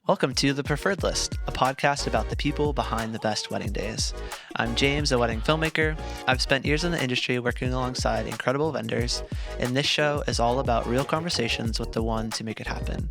Welcome to The Preferred List, a podcast about the people behind the best wedding days. I'm James, a wedding filmmaker. I've spent years in the industry working alongside incredible vendors, and this show is all about real conversations with the ones who make it happen.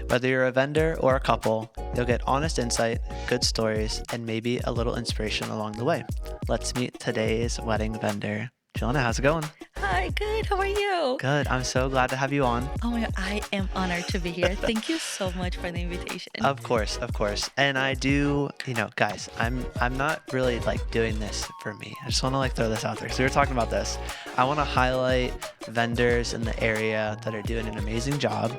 Whether you're a vendor or a couple, you'll get honest insight, good stories, and maybe a little inspiration along the way. Let's meet today's wedding vendor. Juliana, how's it going? Hi, good. How are you? Good. I'm so glad to have you on. Oh my God, I am honored to be here. Thank you so much for the invitation. Of course, of course. And I do, guys, I'm not really like doing this for me. I just want to like throw this out there. So we were talking about this. I want to highlight vendors in the area that are doing an amazing job.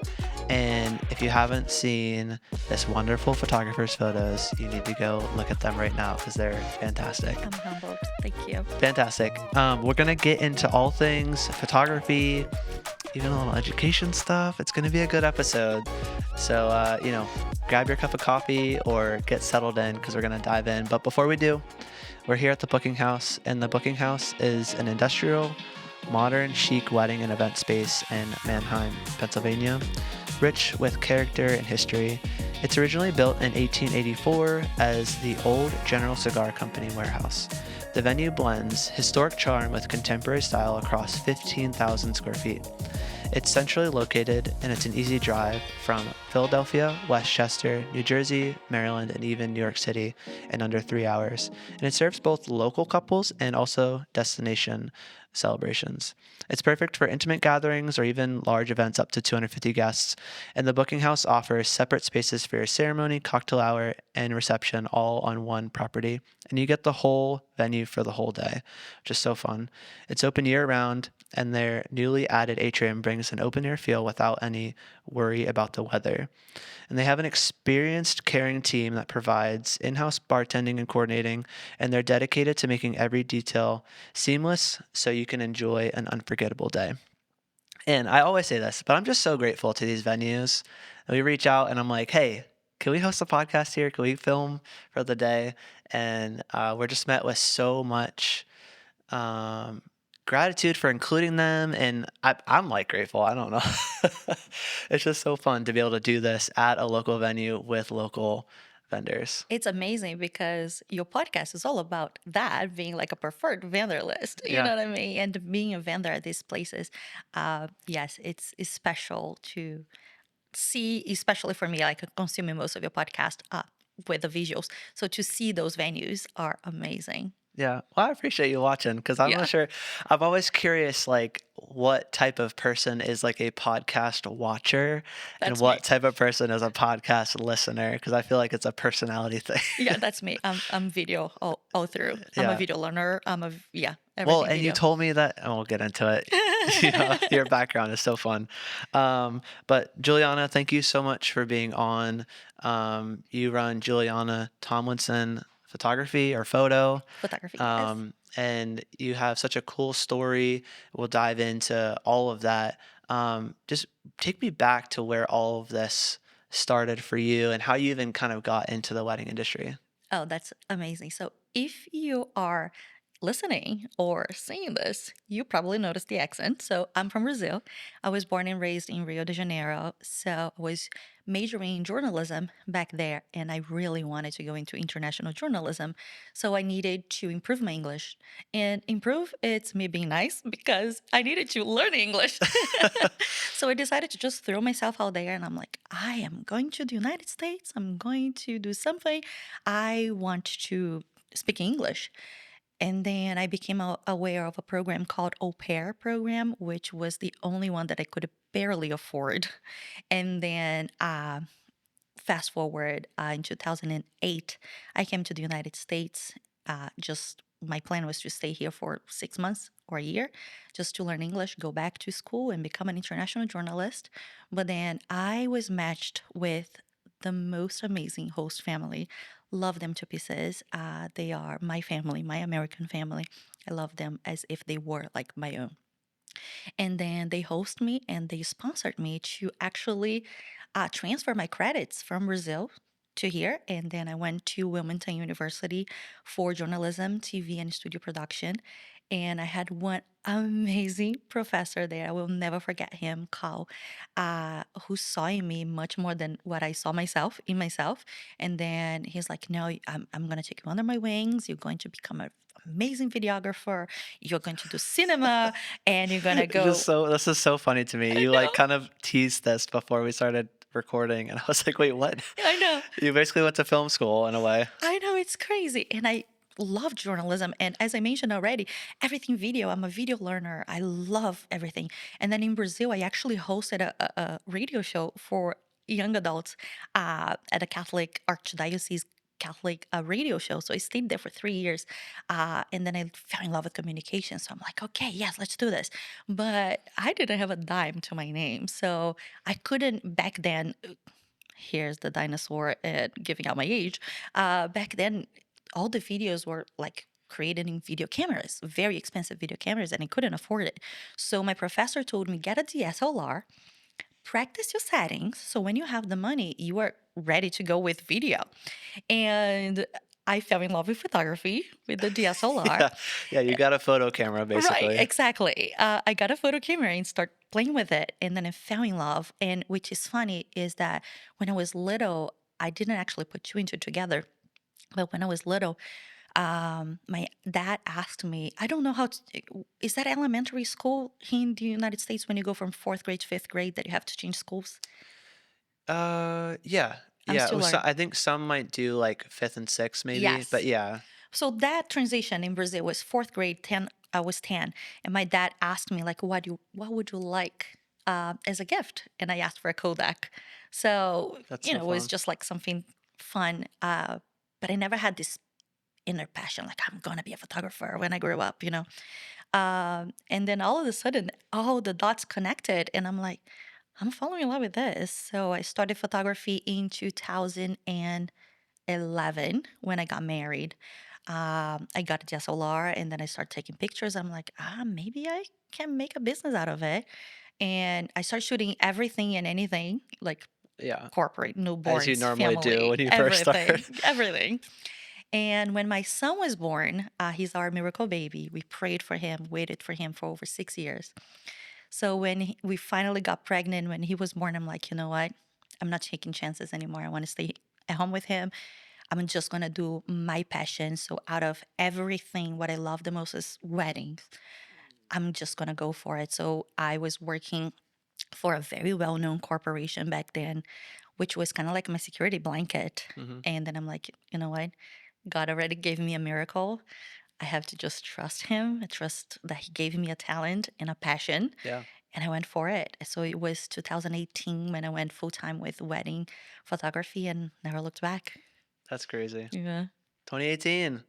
And if you haven't seen this wonderful photographer's photos, you need to go look at them right now because they're fantastic. I'm humbled. Thank you. Fantastic. We're gonna get into all things photography, even a little education stuff. It's gonna be a good episode. So, grab your cup of coffee or get settled in because we're gonna dive in. But before we do, we're here at the Booking House, and the Booking House is an industrial, modern, chic wedding and event space in Mannheim, Pennsylvania, rich with character and history. It's originally built in 1884 as the old General Cigar Company warehouse. The venue blends historic charm with contemporary style across 15,000 square feet. It's centrally located and it's an easy drive from Philadelphia, Westchester, New Jersey, Maryland, and even New York City in under 3 hours. And it serves both local couples and also destination celebrations. It's perfect for intimate gatherings or even large events up to 250 guests. And the Booking House offers separate spaces for your ceremony, cocktail hour, and reception all on one property. And you get the whole venue for the whole day, which is so fun. It's open year round, and their newly added atrium brings an open air feel without any worry about the weather. And they have an experienced, caring team that provides in-house bartending and coordinating, and they're dedicated to making every detail seamless so you can enjoy an unforgettable day. And I always say this, but I'm just so grateful to these venues. We reach out and I'm like, hey, can we host a podcast here? Can we film for the day? And we're just met with so much um, gratitude for including them. And I'm like grateful. I don't know. It's just so fun to be able to do this at a local venue with local vendors. It's amazing because your podcast is all about that being like a preferred vendor list. You Yeah. know what I mean? And being a vendor at these places. Yes, it's special to see, especially for me, like consuming most of your podcast with the visuals. So to see those venues are amazing. Yeah. Well, I appreciate you watching because I'm Yeah, not sure. I'm always curious, like, what type of person is like a podcast watcher and that's me. what type of person is a podcast listener because I feel like it's a personality thing. Yeah, that's me. I'm video all through. I'm a Yeah. video learner. Yeah, Well, everything and you video. told me that, and we'll get into it. Your background is so fun. But Juliana, thank you so much for being on. You run Juliana Tomlinson Photography or Photo. Photography, yes. And you have such a cool story. We'll dive into all of that. Just take me back to where all of this started for you and how you even kind of got into the wedding industry. Oh, that's amazing. So if you are listening or seeing this, you probably noticed the accent. So I'm from Brazil. I was born and raised in Rio de Janeiro. So I was majoring in journalism back there, and I really wanted to go into international journalism. So I needed to improve my English. And improve, it's me being nice because I needed to learn English. So I decided to just throw myself out there, and I'm like, I am going to the United States. I'm going to do something. I want to speak English. And then I became aware of a program called Au Pair Program, which was the only one that I could barely afford. And then fast forward in 2008, I came to the United States. Just my plan was to stay here for 6 months or a year, just to learn English, go back to school, and become an international journalist. But then I was matched with the most amazing host family. Love them to pieces. They are my family, my American family. I love them as if they were like my own. And then they host me and they sponsored me to actually transfer my credits from Brazil to here. And then I went to Wilmington University for journalism, TV, and studio production. And I had one amazing professor there. I will never forget him, Carl, who saw in me much more than what I saw myself in myself. And then he's like, "No, I'm going to take you under my wings. You're going to become an amazing videographer. You're going to do cinema, and you're going to Just go." so this is so funny to me. I You like know, kind of teased this before we started recording, and I was like, "Wait, what?" I know. You basically went to film school in a way. I know it's crazy. And I love journalism. And as I mentioned already, everything video, I'm a video learner. I love everything. And then in Brazil, I actually hosted a radio show for young adults at a Catholic Archdiocese Catholic radio show. So I stayed there for 3 years. And then I fell in love with communication. So I'm like, okay, yes, let's do this. But I didn't have a dime to my name. So I couldn't back then. Here's the dinosaur and giving out my age. Back then, all the videos were like created in video cameras, very expensive video cameras, and I couldn't afford it. So my professor told me, get a DSLR, practice your settings. So when you have the money, you are ready to go with video. And I fell in love with photography with the DSLR. Yeah, yeah. You got a photo camera Right, basically. exactly. I got a photo camera and start playing with it, and then I fell in love. And which is funny is that when I was little, I didn't actually put two and two together. But when I was little, my dad asked me, I don't know how to, is that elementary school here in the United States when you go from fourth grade to fifth grade that you have to change schools? Yeah, I'm yeah. still So learning. I think some might do like fifth and sixth, maybe, but Yes. yeah, So that transition in Brazil was fourth grade, 10, I was 10. And my dad asked me, like, what would you like as a gift? And I asked for a Kodak. So, that's so it was fun. just like something fun. But I never had this inner passion, like, I'm going to be a photographer when I grow up. And then all of a sudden, all the dots connected. And I'm like, I'm falling in love with this. So I started photography in 2011 when I got married. I got a DSLR and then I started taking pictures. I'm like, maybe I can make a business out of it. And I started shooting everything and anything, like Yeah, corporate, as you newborns, normally do family, when you first start. everything, everything. And when my son was born, he's our miracle baby. We prayed for him, waited for him for over 6 years. So when we finally got pregnant, when he was born, I'm like, you know what? I'm not taking chances anymore. I want to stay at home with him. I'm just gonna do my passion. So out of everything, what I love the most is weddings. I'm just gonna go for it. So I was working for a very well-known corporation back then, which was kind of like my security blanket. Hmm. And then I'm like, you know what? God already gave me a miracle. I have to just trust him. I trust that he gave me a talent and a passion. Yeah, And I went for it. So it was 2018 when I went full time with wedding photography and never looked back. that's crazy. Yeah. 2018.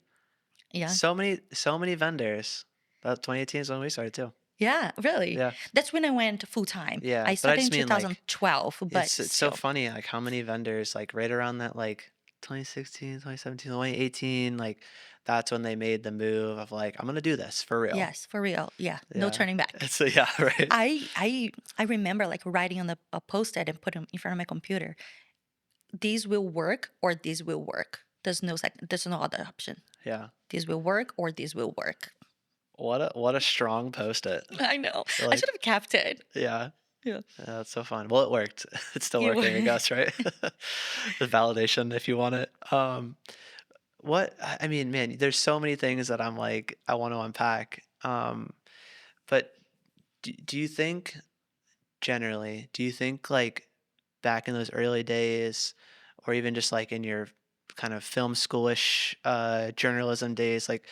Yeah. So many vendors. That 2018 is when we started too. Yeah, really. Yeah, That's when I went full time. yeah. I But I started in just mean like 2012, but it's so still. funny like how many vendors like right around that like 2016, 2017, 2018 like that's when they made the move of like I'm gonna do this for real. Yes, for real. Yeah, no Yeah. turning back. It's yeah, right. I remember like writing on a post-it and put them in front of my computer. These will work or these will work. There's no other option. Yeah. This will work or this will work. What a strong post-it. I know. I Like should have kept it. yeah. Yeah. Yeah, that's so fun. Well, it worked. It's still You working, I guess, right? The validation if you want it. What I mean, man, there's so many things that I'm like I want to unpack. But do you think generally, do you think like back in those early days or even just like in your kind of film schoolish journalism days, like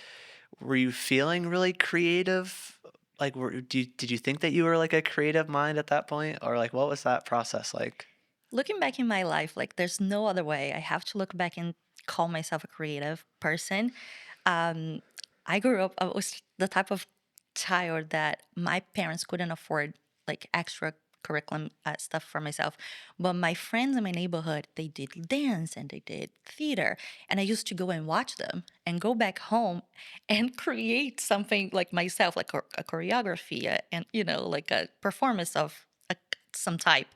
were you feeling really creative? Like did you think that you were like a creative mind at that point or like what was that process like? Looking back in my life, like there's no other way. I have to look back and call myself a creative person. Um, I grew up, I was the type of child that my parents couldn't afford like extra curriculum stuff for myself. But my friends in my neighborhood, they did dance and they did theater. And I used to go and watch them and go back home and create something like myself, like a choreography and, like a performance of some type.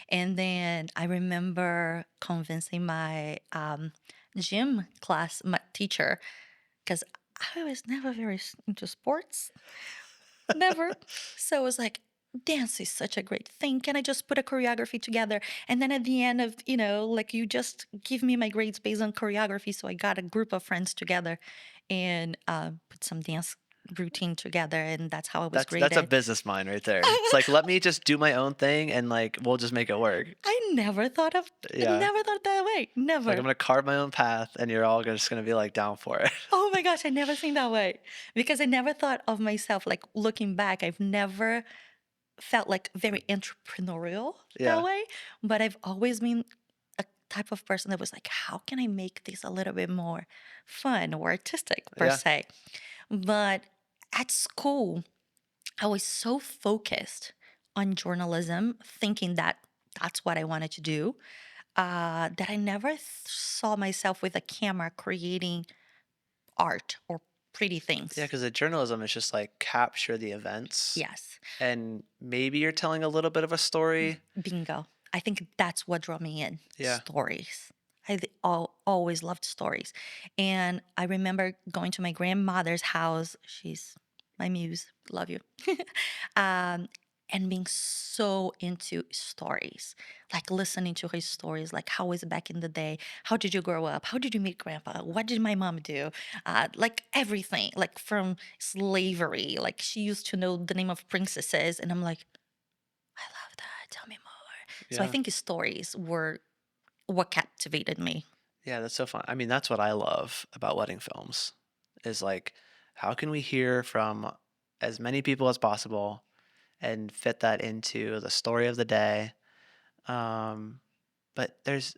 And then I remember convincing my gym class my teacher because I was never very into sports, never. So it was like, dance is such a great thing. Can I just put a choreography together? And then at the end of, like you just give me my grades based on choreography. So I got a group of friends together and put some dance routine together. And that's how I was That's a graded. business mind right there. It's like, let me just do my own thing and like we'll just make it work. I Yeah. never thought that way. It's like I'm Never. gonna carve my own path and you're all just gonna be like down for it. Oh my gosh, I never seen that way. Because I never thought of myself like looking back, I've never felt like very entrepreneurial that Yeah. way, but I've always been a type of person that was like, how can I make this a little bit more fun or artistic per Yeah. se? But at school, I was so focused on journalism, thinking that that's what I wanted to do, that I never saw myself with a camera creating art or pretty Yeah, things. because the journalism is just like capture the events Yes. and maybe you're telling a little bit of a story. Bingo. I think that's what drew me in, Yeah. stories. Always loved stories. And I remember going to my grandmother's house. She's my muse. Love you. um, and being so into stories, like listening to her stories, like how was it back in the day? How did you grow up? How did you meet grandpa? What did my mom do? Like everything, like from slavery. Like she used to know the name of princesses. And I'm like, I love that. Tell me more. So I Yeah. think his stories were what captivated me. Yeah, that's so fun. I mean, that's what I love about wedding films is like, how can we hear from as many people as possible and fit that into the story of the day? Um, but there's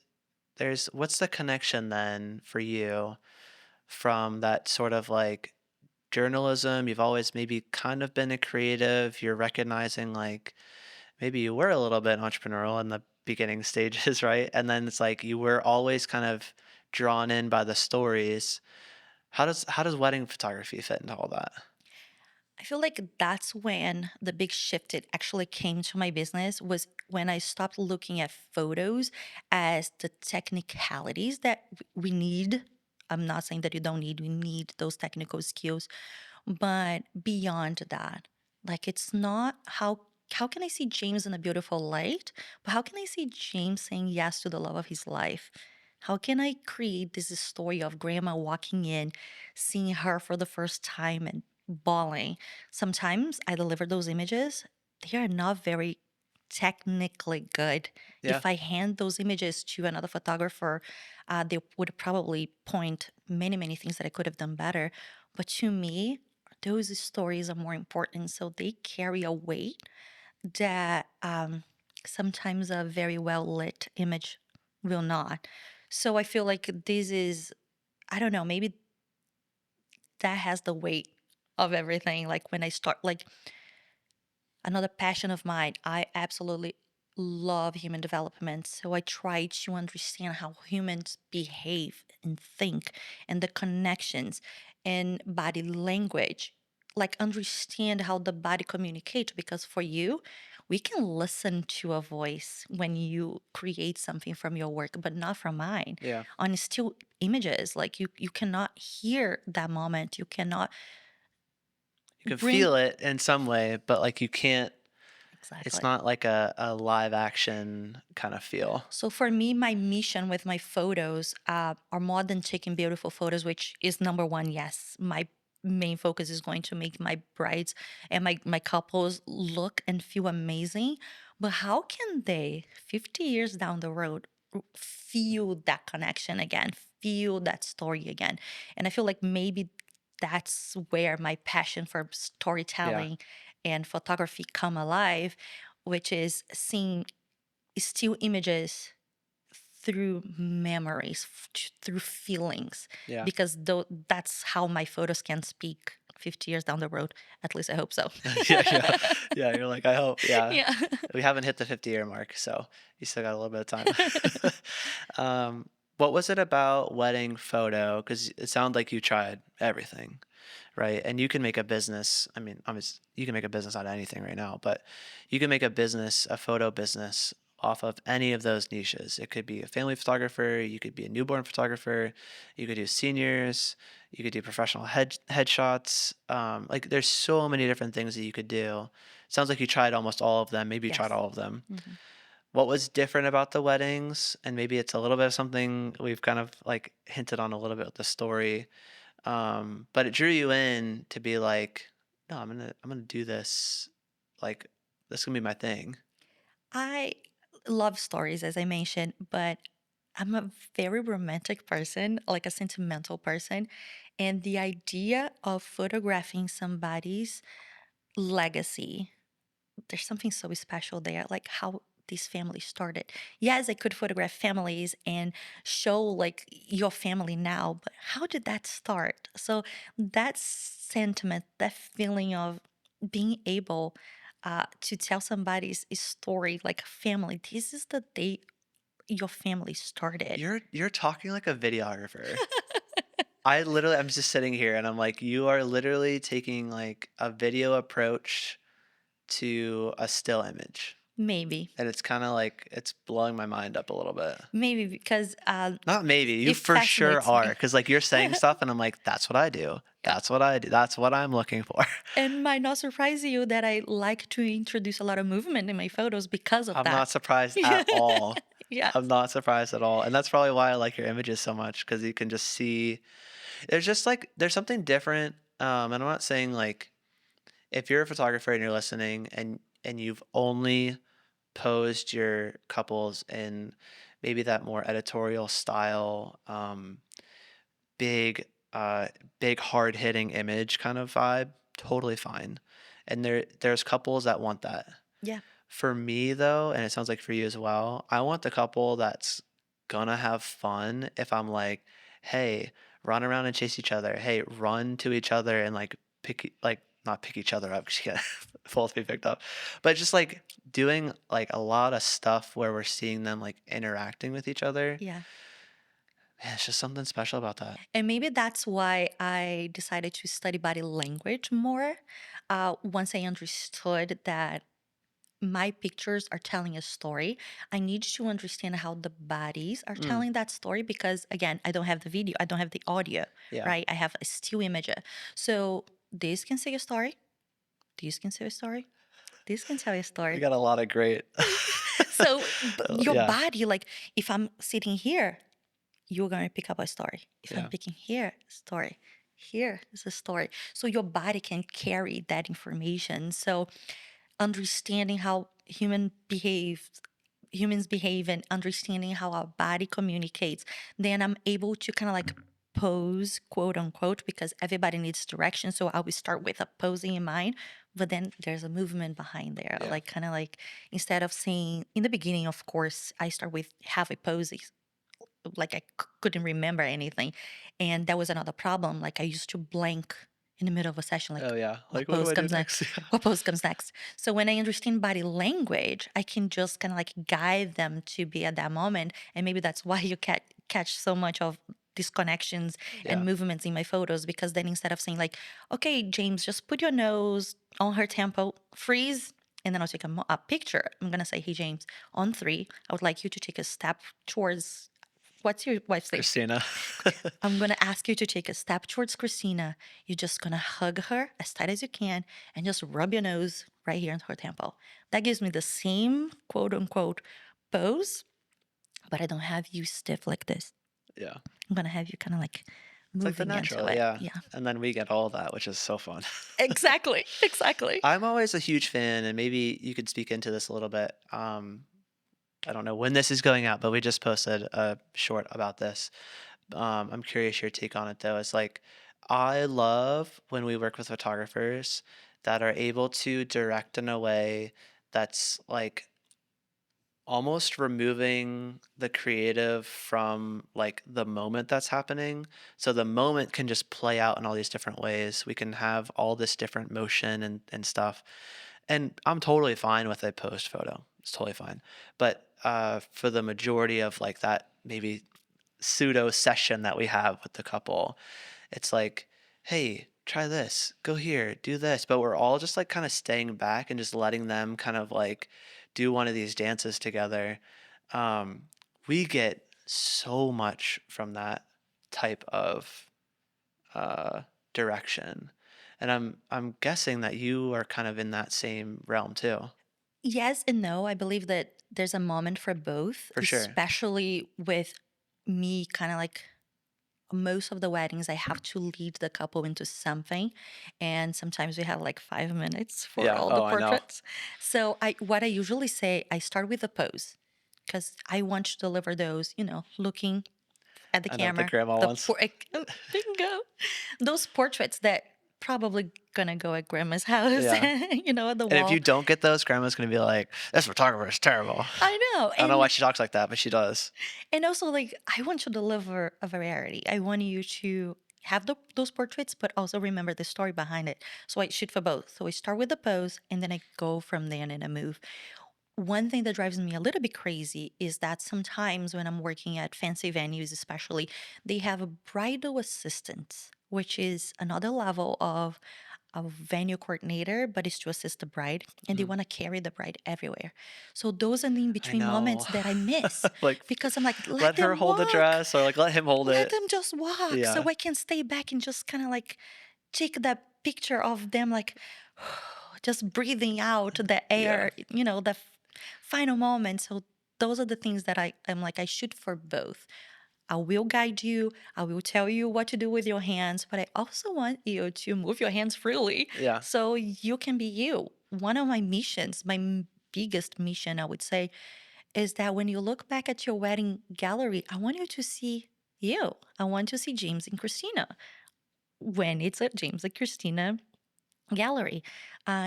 what's the connection then for you from that sort of like journalism? You've always maybe kind of been a creative. You're recognizing like maybe you were a little bit entrepreneurial in the beginning stages, right? And then it's like you were always kind of drawn in by the stories. How does wedding photography fit into all that? I feel like that's when the big shift it actually came to my business was when I stopped looking at photos as the technicalities that we need. I'm not saying that you don't need, we need those technical skills, but beyond that, like it's not how can I see James in a beautiful light, but how can I see James saying yes to the love of his life? How can I create this story of grandma walking in, seeing her for the first time and bawling? Sometimes I deliver those images, they are not very technically good. Yeah. If I hand those images to another photographer, they would probably point many things that I could have done better. But to me, those stories are more important. So they carry a weight that sometimes a very well lit image will not. So I feel like this is, I don't know, maybe that has the weight of everything. Like when I start, like another passion of mine, I absolutely love human development. So I try to understand how humans behave and think and the connections and body language. Like understand how the body communicates because for you, we can listen to a voice when you create something from your work, but not from mine. Yeah. On still images, like you cannot hear that moment. You cannot You can bring feel it in some way, but like you can't it's exactly. not like a live action kind of feel. So for me, my mission with my photos are more than taking beautiful photos, which is number one. Yes, my main focus is going to make my brides and my couples look and feel amazing. But how can they, 50 years down the road, feel that connection again, feel that story again? And I feel like maybe that's where my passion for Yeah. storytelling and photography come alive, which is seeing still images through memories, through feelings, Yeah. because that's how my photos can speak 50 years down the road. At least I hope so. Yeah, yeah. Yeah, you're like, "I hope." Yeah. Yeah. We haven't hit the 50-year mark, so you still got a little bit of time. Um, what was it about wedding photo? Because it sounded like you tried everything, right? And you can make a business you can make a business out of anything right now, but you can make a business, a photo business off of any of those niches. It could be a family photographer, you could be a newborn photographer, you could do seniors, you could do professional headshots. Like there's so many different things that you could do. Sounds like you tried almost all of them. Maybe you tried Yes. all of them. Mhm. What was different about the weddings? And maybe it's a little bit of something we've kind of like hinted on a little bit with the story. But it drew you in to be like, no, I'm gonna do this. Like this is gonna be my thing. I love stories, as I mentioned, but I'm a very romantic person, like a sentimental person. And the idea of photographing somebody's legacy, there's something so special there, like how these families started. Yes, I could photograph families and show like your family now, but how did that start? So that sentiment, that feeling of being able to tell somebody's story like a family, this is the day your family started. You're talking like a videographer. I'm just sitting here and I'm like, you are literally taking like a video approach to a still image. Maybe, And it's kind of like it's blowing my mind up a little bit. maybe because Not maybe, you it for sure fascinates are. me. Because like you're saying stuff and I'm like, that's what I do. Yeah. That's what I do. That's what I'm looking for. And might not surprise you that I like to introduce a lot of movement in my photos because of I'm not that. surprised Yeah. at all. I'm Yes. not surprised at all. And that's probably why I like your images so much because you can just see there's just like there's something different. And I'm not saying like if you're a photographer and you're listening and you've only posed your couples in maybe that more editorial style, big, big hard hitting image kind of vibe, totally fine. And there's couples that want that. Yeah. For me though, and it sounds like for you as well, I want the couple that's gonna have fun if I'm like, hey, run around and chase each other. Hey, run to each other and like like not pick each other up because you can't both be picked up, but just like doing like a lot of stuff where we're seeing them like interacting with each other. Yeah. Man, it's just something special about that. And maybe that's why I decided to study body language more. Once I understood that my pictures are telling a story, I need to understand how the bodies are Mm, telling that story because, again, I don't have the video, I don't have the audio, yeah, right? I have a still image. So this can say a story, this can say a story, this can tell a we story. got a lot of great. So your Yeah, body, like if I'm sitting here, you're going to pick up a story. If I'm yeah, picking here, story. Here is a story. So your body can carry that information. So understanding how humans behave and understanding how our body communicates, then I'm able to kind of like pose, quote unquote, because everybody needs direction. So I will start with a posing in mind, but then there's a movement behind there. yeah. Like kind of like instead of saying in the beginning, of course, I start with have a pose, like couldn't remember anything. And that was another problem. Like I used to blank in the middle of a session, Oh like yeah. what Like, what do pose I do comes next? next? What pose comes next? So when I understand body language, I can just kind of like guide them to be at that moment. And maybe that's why you catch so much of these connections and Yeah. movements in my photos, because then instead of saying like, okay, James, just put your nose on her temple, freeze, and then I'll take a picture. I'm gonna say, hey James, on three, I would like you to take a step towards, what's your wife's name? Christina. I'm gonna ask you to take a step towards Christina. You're just gonna hug her as tight as you can and just rub your nose right here on her temple. That gives me the same quote unquote pose, but I don't have you stiff like this. Yeah. I'm gonna have you kind of like It's like the moving into natural, it. yeah. Yeah. And then we get all that, which is so fun. Exactly. Exactly. I'm always a huge fan, and maybe you could speak into this a little bit. I don't know when this is going out, but we just posted a short about this. I'm curious your take on it though. It's like I love when we work with photographers that are able to direct in a way that's like almost removing the creative from like the moment that's happening. So the moment can just play out in all these different ways. We can have all this different motion and stuff. And I'm totally fine with a post photo. It's totally fine. But for the majority of like that maybe pseudo session that we have with the couple, it's like, hey, try this, go here, do this. But we're all just like kind of staying back and just letting them kind of like do one of these dances together, um, we get so much from that type of uh, direction. And I'm guessing that you are kind of in that same realm too, Yes and no. I believe that there's a moment for both, for sure. especially with me kind of like most of the weddings, I have to lead the couple into something. And sometimes we have like 5 minutes for Yeah. all the Oh, I know. portraits. So what I usually say, I start with the pose because I want to deliver those, looking at the I know the camera, grandma ones. bingo, those portraits that probably gonna go at grandma's house, Yeah. at the And if you wall. don't get those, grandma's gonna be like, "This photographer is terrible." I know. I don't know why she talks like that, but she does. And also, like, I want to deliver a variety. I want you to have those portraits, but also remember the story behind it. So I shoot for both. So I start with the pose and then I go from there and I move. One thing that drives me a little bit crazy is that sometimes when I'm working at fancy venues, especially, they have a bridal assistant, which is another level of a venue coordinator, but it's to assist the bride, and they Mhm. want to carry the bride everywhere. So those are the in I between know. moments that I miss Like, because I'm like, let let her them hold the walk, dress or, like, let him hold let it. them just walk, so Yeah. I can stay back and just kind of like take that picture of them like just breathing out the Yeah. air, final moment. So those are the things that I'm like, I shoot for both. I will guide you. I will tell you what to do with your hands, but I also want you to move your hands freely Yeah. so you can be you. One of my missions, biggest mission, I would say, is that when you look back at your wedding gallery, I want you to see you. I want to see James and Christina when it's a James and Christina gallery.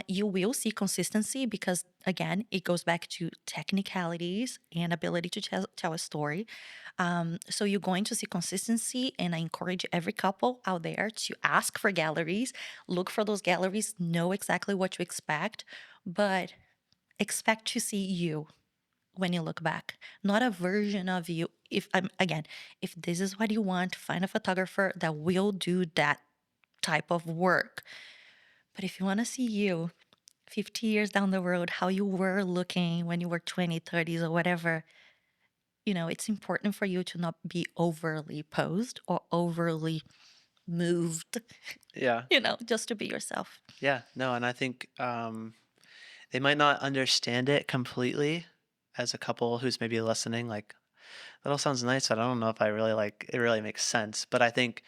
You will see consistency because, again, it goes back to technicalities and ability to tell a story. So you're going to see consistency, and I encourage every couple out there to ask for galleries, look for those galleries, know exactly what to expect, but expect to see you when you look back, not a version of you. If I'm again, if this is what you want, find a photographer that will do that type of work. But if you want to see you 50 years down the road, how you were looking when you were 20, 30s, or whatever, it's important for you to not be overly posed or overly moved, Yeah. just to be yourself. Yeah. No, and I think, they might not understand it completely as a couple who's maybe listening, like, "That all sounds nice, but I don't know if I really, like, it really makes sense." But I think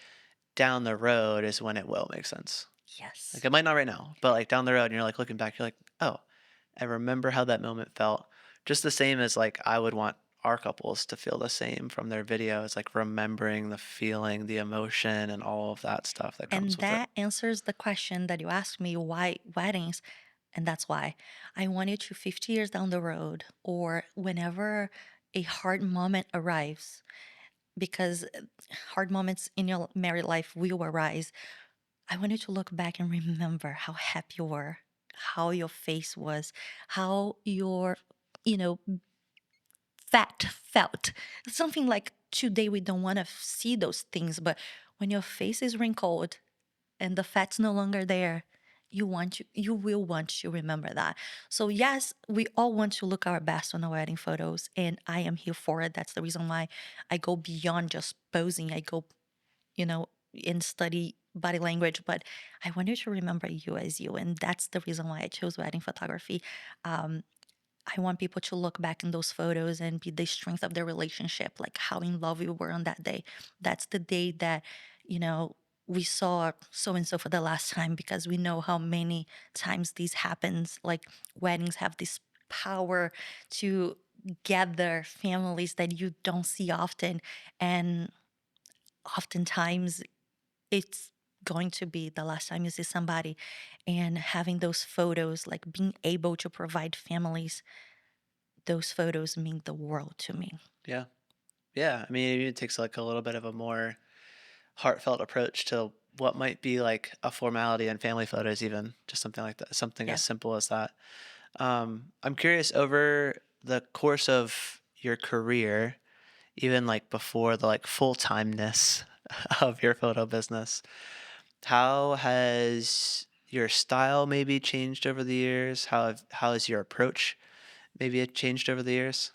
down the road is when it will make sense. Like, Yes. it might not right now, but, like, down the road and you're, like, looking back, you're like, "Oh, I remember how that moment felt." Just the same as, like, I would want our couples to feel the same from their videos, like, remembering the feeling, the emotion, and all of that stuff that comes And with it. that answers the question that you asked me, why weddings? And that's why I want you to 50 years down the road or whenever a hard moment arrives, because hard moments in your married life will arise. I want you to look back and remember how happy you were, how your face was, how your, you know, fat felt. Something like today we don't want to see those things, but when your face is wrinkled and the fat's no longer there, you will want to remember that. So yes, we all want to look our best on our wedding photos, and I am here for it. That's the reason why I go beyond just posing. I go, and study body language, but I want you to remember you as you, and that's the reason why I chose wedding photography. Um, I want people to look back in those photos and be the strength of their relationship, like how in love we were on that day. That's the day that, you know, we saw so and so for the last time because we know how many times this happens. Like weddings have this power to gather families that you don't see often. And oftentimes it's going to be the last time you see somebody, and having those photos, like being able to provide families those photos mean the world to me. Yeah. Yeah. I mean, it takes, like, a little bit of a more heartfelt approach to what might be, like, a formality in family photos even, just something like that, something as Yeah. simple as that. I'm curious, over the course of your career, even, like, before the, like, full-timeness of your photo business, how has your style maybe changed over the years? How has your approach Maybe it changed over the years?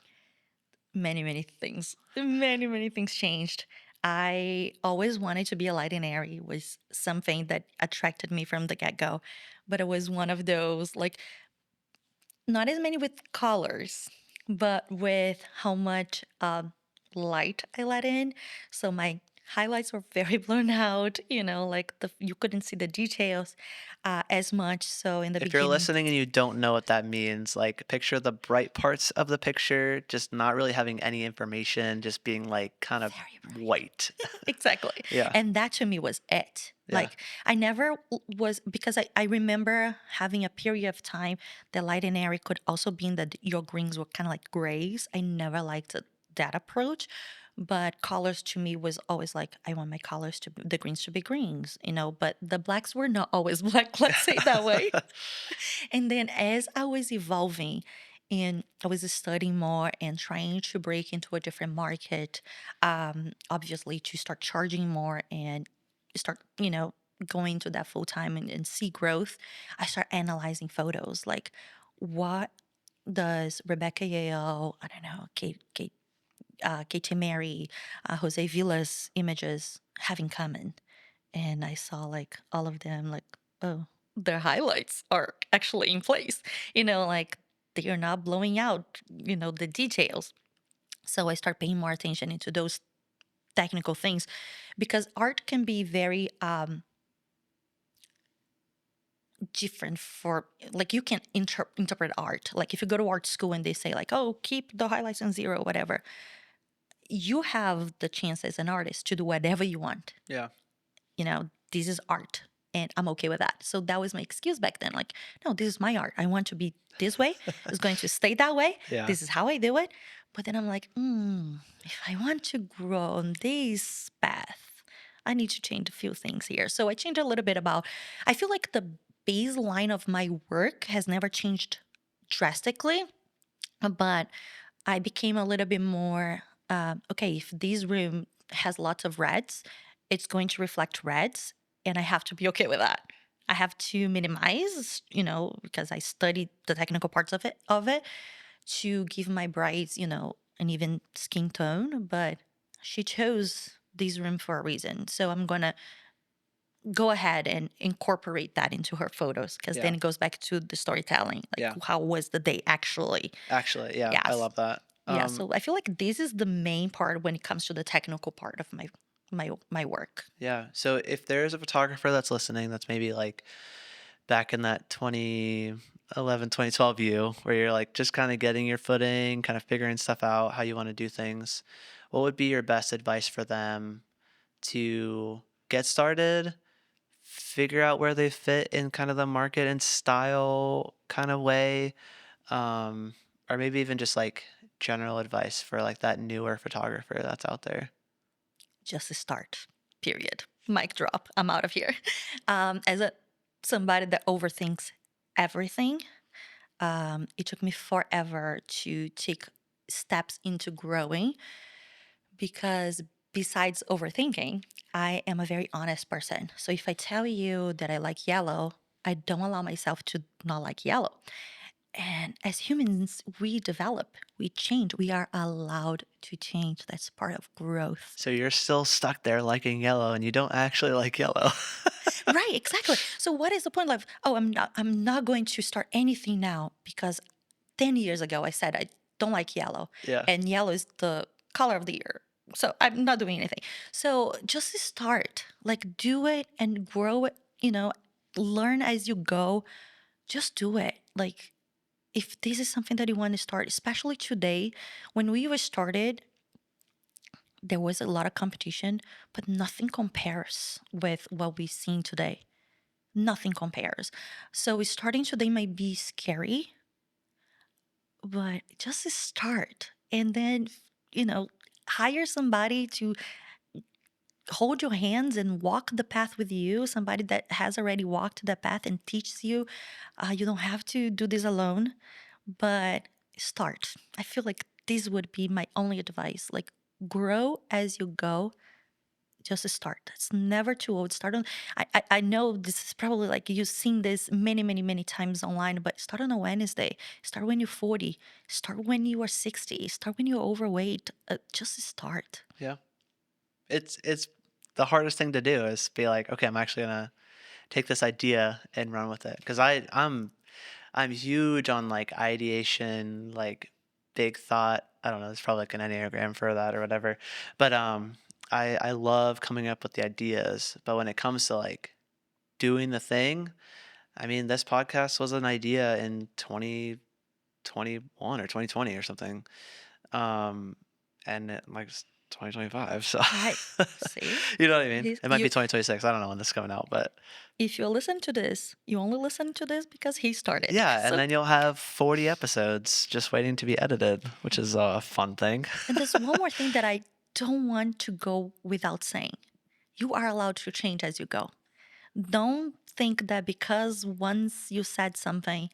Many, many things. Many, many things changed. I always wanted to be a light and airy was something that attracted me from the get-go. But it was one of those like not as many with colors, but with how much light I let in. So my highlights were very blown out, like you couldn't see the details as much. So in the If you're beginning, listening and you don't know what that means, like picture the bright parts of the picture, just not really having any information, just being like kind of very bright. white. Exactly. Yeah. And that to me was it. Yeah. Like I never was because I remember having a period of time that light and airy could also be that your greens were kind of like grays. I never liked that approach. But colors to me was always like I want my colors to the greens to be greens, but the blacks were not always black, let's say it that way. And then as I was evolving and I was studying more and trying to break into a different market, obviously to start charging more and start, going to that full time and see growth, I start analyzing photos. Like, what does Rebecca Yale, I don't know, Katie Mary, Jose Villa's images have in common? And I saw like all of them, like, oh, their highlights are actually in place, like they are not blowing out, the details. So I start paying more attention into those technical things because art can be very different for like you can interpret art. Like if you go to art school and they say like, oh, keep the highlights on zero, whatever, you have the chance as an artist to do whatever you want. Yeah. This is art and I'm okay with that. So that was my excuse back then. Like, no, this is my art. I want to be this way. It's going to stay that way. Yeah. This is how I do it. But then I'm like, if I want to grow on this path, I need to change a few things here. So I changed a little bit about, I feel like the baseline of my work has never changed drastically, but I became a little bit more okay, if this room has lots of reds, it's going to reflect reds, and I have to be okay with that. I have to minimize, because I studied the technical parts of it to give my brides, an even skin tone. But she chose this room for a reason, so I'm gonna go ahead and incorporate that into her photos because Yeah. then it goes back to the storytelling. Like, Yeah. how was the day actually? Actually, yeah, I Yes. love that. Yeah, so I feel like this is the main part when it comes to the technical part of my work. Yeah. So if there's a photographer that's listening that's maybe like back in that 2011, 2012 view where you're like just kind of getting your footing, kind of figuring stuff out, how you want to do things, what would be your best advice for them to get started, figure out where they fit in kind of the market and style kind of way, um, or maybe even just like general advice for like that newer photographer that's out there? Just a start. Period. Mic drop. I'm out of here. As a somebody that overthinks everything, it took me forever to take steps into growing because besides overthinking, I am a very honest person. So if I tell you that I like yellow, I don't allow myself to not like yellow. And as humans, we develop, we change, we are allowed to change. That's part of growth. So you're still stuck there liking yellow and you don't actually like yellow. Right, exactly. So what is the point of, oh, I'm not going to start anything now because 10 years ago I said I don't like yellow Yeah. and yellow is the color of the year. So I'm not doing anything. So just start, like do it and grow it, learn as you go. Just do it. Like if this is something that you want to start, especially today, when we were started, there was a lot of competition, but nothing compares with what we've seen today. Nothing compares. So starting today might be scary, but just start and then, you know, hire somebody to hold your hands and walk the path with you, somebody that has already walked that path and teaches you. You don't have to do this alone, but start. I feel like this would be my only advice. Like, grow as you go. just start. It's never too old. Start on. I know this is probably like you've seen this many, many, many times online, but start on a Wednesday. Start when you're 40. Start when you are 60. Start when you're overweight. Just start. Yeah. It's the hardest thing to do is be like, okay, I'm actually gonna take this idea and run with it. Because I'm huge on like ideation, like big thought. I don't know, there's probably like an enneagram for that or whatever. But I love coming up with the ideas. But when it comes to like doing the thing, I mean, this podcast was an idea in 2021 or 2020 or something. Um, and like it's 2025, so Right. See? you know what I mean? He's, It might be you 2026. I don't know when this is coming out, but if you listen to this, you only listen to this because he started. yeah, and So then you'll have 40 episodes just waiting to be edited, which is a fun thing. and there's one more thing that I don't want to go without saying. You are allowed to change as you go. Don't think that because once you said something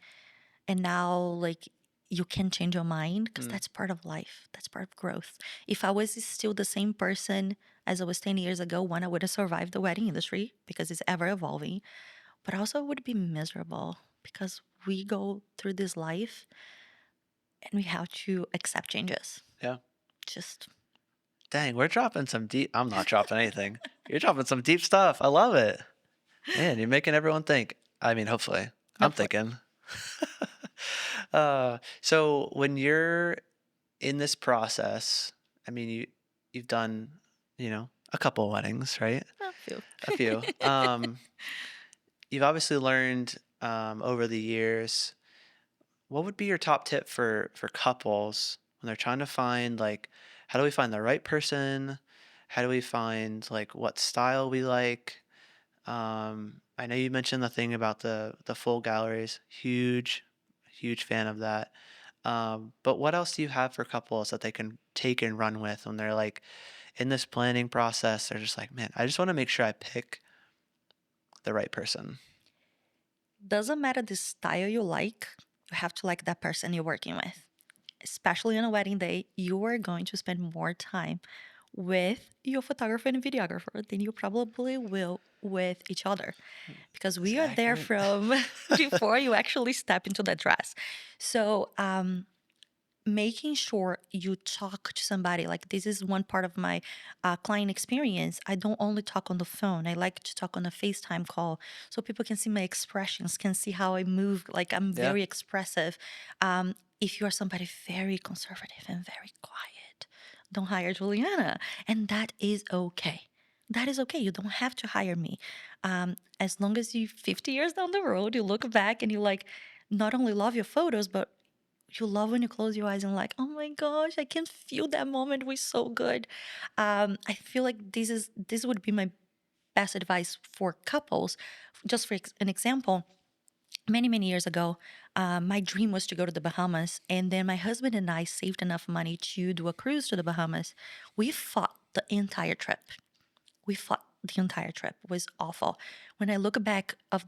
and now like you can change your mind because Mm, that's part of life. That's part of growth. If I was still the same person as I was 10 years ago, one, I would have survived the wedding industry because it's ever evolving, but also I would be miserable because we go through this life and we have to accept changes. yeah. Just Dang, we're dropping some deep. I'm not dropping anything. You're dropping some deep stuff. I love it. Man, you're making everyone think. I mean, hopefully. I'm hopefully. thinking. So when you're in this process, I mean, you've done, a couple of weddings, right? A few. A few. You've obviously learned over the years. What would be your top tip for couples when they're trying to find like, how do we find the right person? How do we find like what style we like? I know you mentioned the thing about the full galleries. Huge fan of that. But what else do you have for couples that they can take and run with when they're like in this planning process? They're just like, man, I just want to make sure I pick the right person. Doesn't matter the style you like, you have to like that person you're working with. Especially on a wedding day, you are going to spend more time with your photographer and videographer than you probably will with each other because Is we are there accurate. from before you actually step into that dress. So, making sure you talk to somebody like this is one part of my client experience. I don't only talk on the phone. I like to talk on a FaceTime call so people can see my expressions, can see how I move. Like I'm Yeah. very expressive. If you are somebody very conservative and very quiet, don't hire Juliana, and that is okay. That is okay. You don't have to hire me. As long as you 50 years down the road, you look back and you like not only love your photos, but you love when you close your eyes and like, oh my gosh, I can feel that moment was so good. I feel like this would be my best advice for couples. Just for an example, many years ago, my dream was to go to the Bahamas, and then my husband and I saved enough money to do a cruise to the Bahamas. We fought the entire trip. We fought the entire trip. It was awful. When I look back at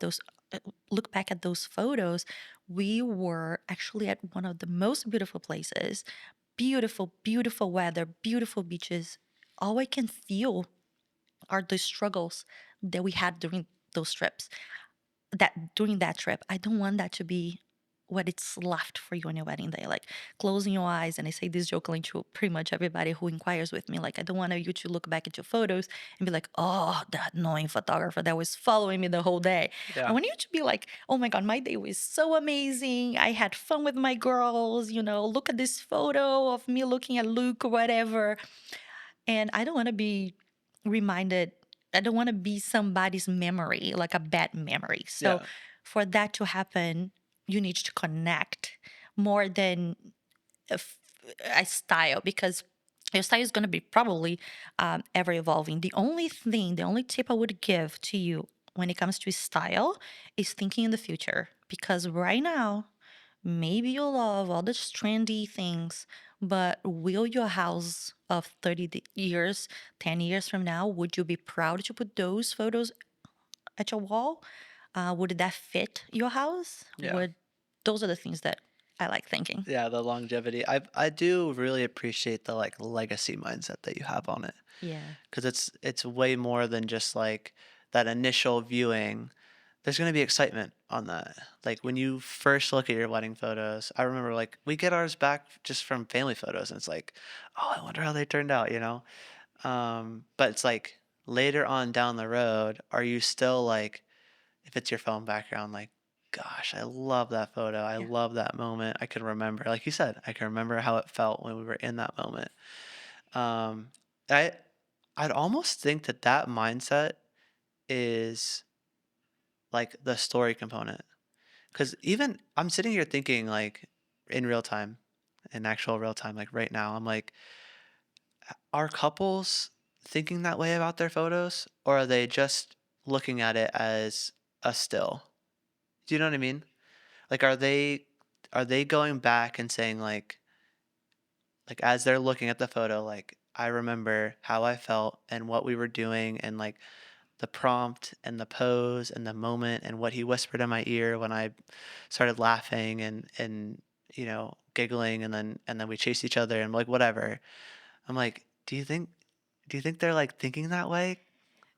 those photos, we were actually at one of the most beautiful places. Beautiful weather, beautiful beaches. All I can feel are the struggles that we had during those trips. That during that trip, I don't want that to be what it's left for you on your wedding day. Like closing your eyes, and I say this jokingly to pretty much everybody who inquires with me. Like I don't want you to look back at your photos and be like, "Oh, that annoying photographer that was following me the whole day." I Yeah. want you to be like, "Oh my god, my day was so amazing. I had fun with my girls. Look at this photo of me looking at Luke or whatever." And I don't want to be reminded, I don't want to be somebody's memory, like a bad memory. So Yeah. for that to happen, you need to connect more than a, f- a style because your style is going to be probably ever evolving. The only tip I would give to you when it comes to style is thinking in the future because right now, maybe you love all the trendy things, but will your house of 30 years, 10 years from now, would you be proud to put those photos at your wall? Would that fit your house? Yeah. Would Those are the things that I like thinking. Yeah, the longevity. I do really appreciate the like legacy mindset that you have on it, Yeah. because it's way more than just like that initial viewing. There's gonna be excitement on that. Like when you first look at your wedding photos, I remember like we get ours back just from family photos, and it's like, oh, I wonder how they turned out, you know? But it's like later on down the road, are you still like, if it's your phone background, like, gosh, I love that photo. I Yeah. love that moment. I can remember, like you said, I can remember how it felt when we were in that moment. Um, I, I'd almost think that that mindset is like the story component. Because even I'm sitting here thinking, like, in real time, in actual real time, like right now, I'm like, are couples thinking that way about their photos, or are they just looking at it as a still? Do you know what I mean? Like, are they going back and saying like as they're looking at the photo, like I remember how I felt and what we were doing and like the prompt and the pose and the moment and what he whispered in my ear when I started laughing and giggling and then we chased each other and like whatever. I'm like, do you think they're like thinking that way?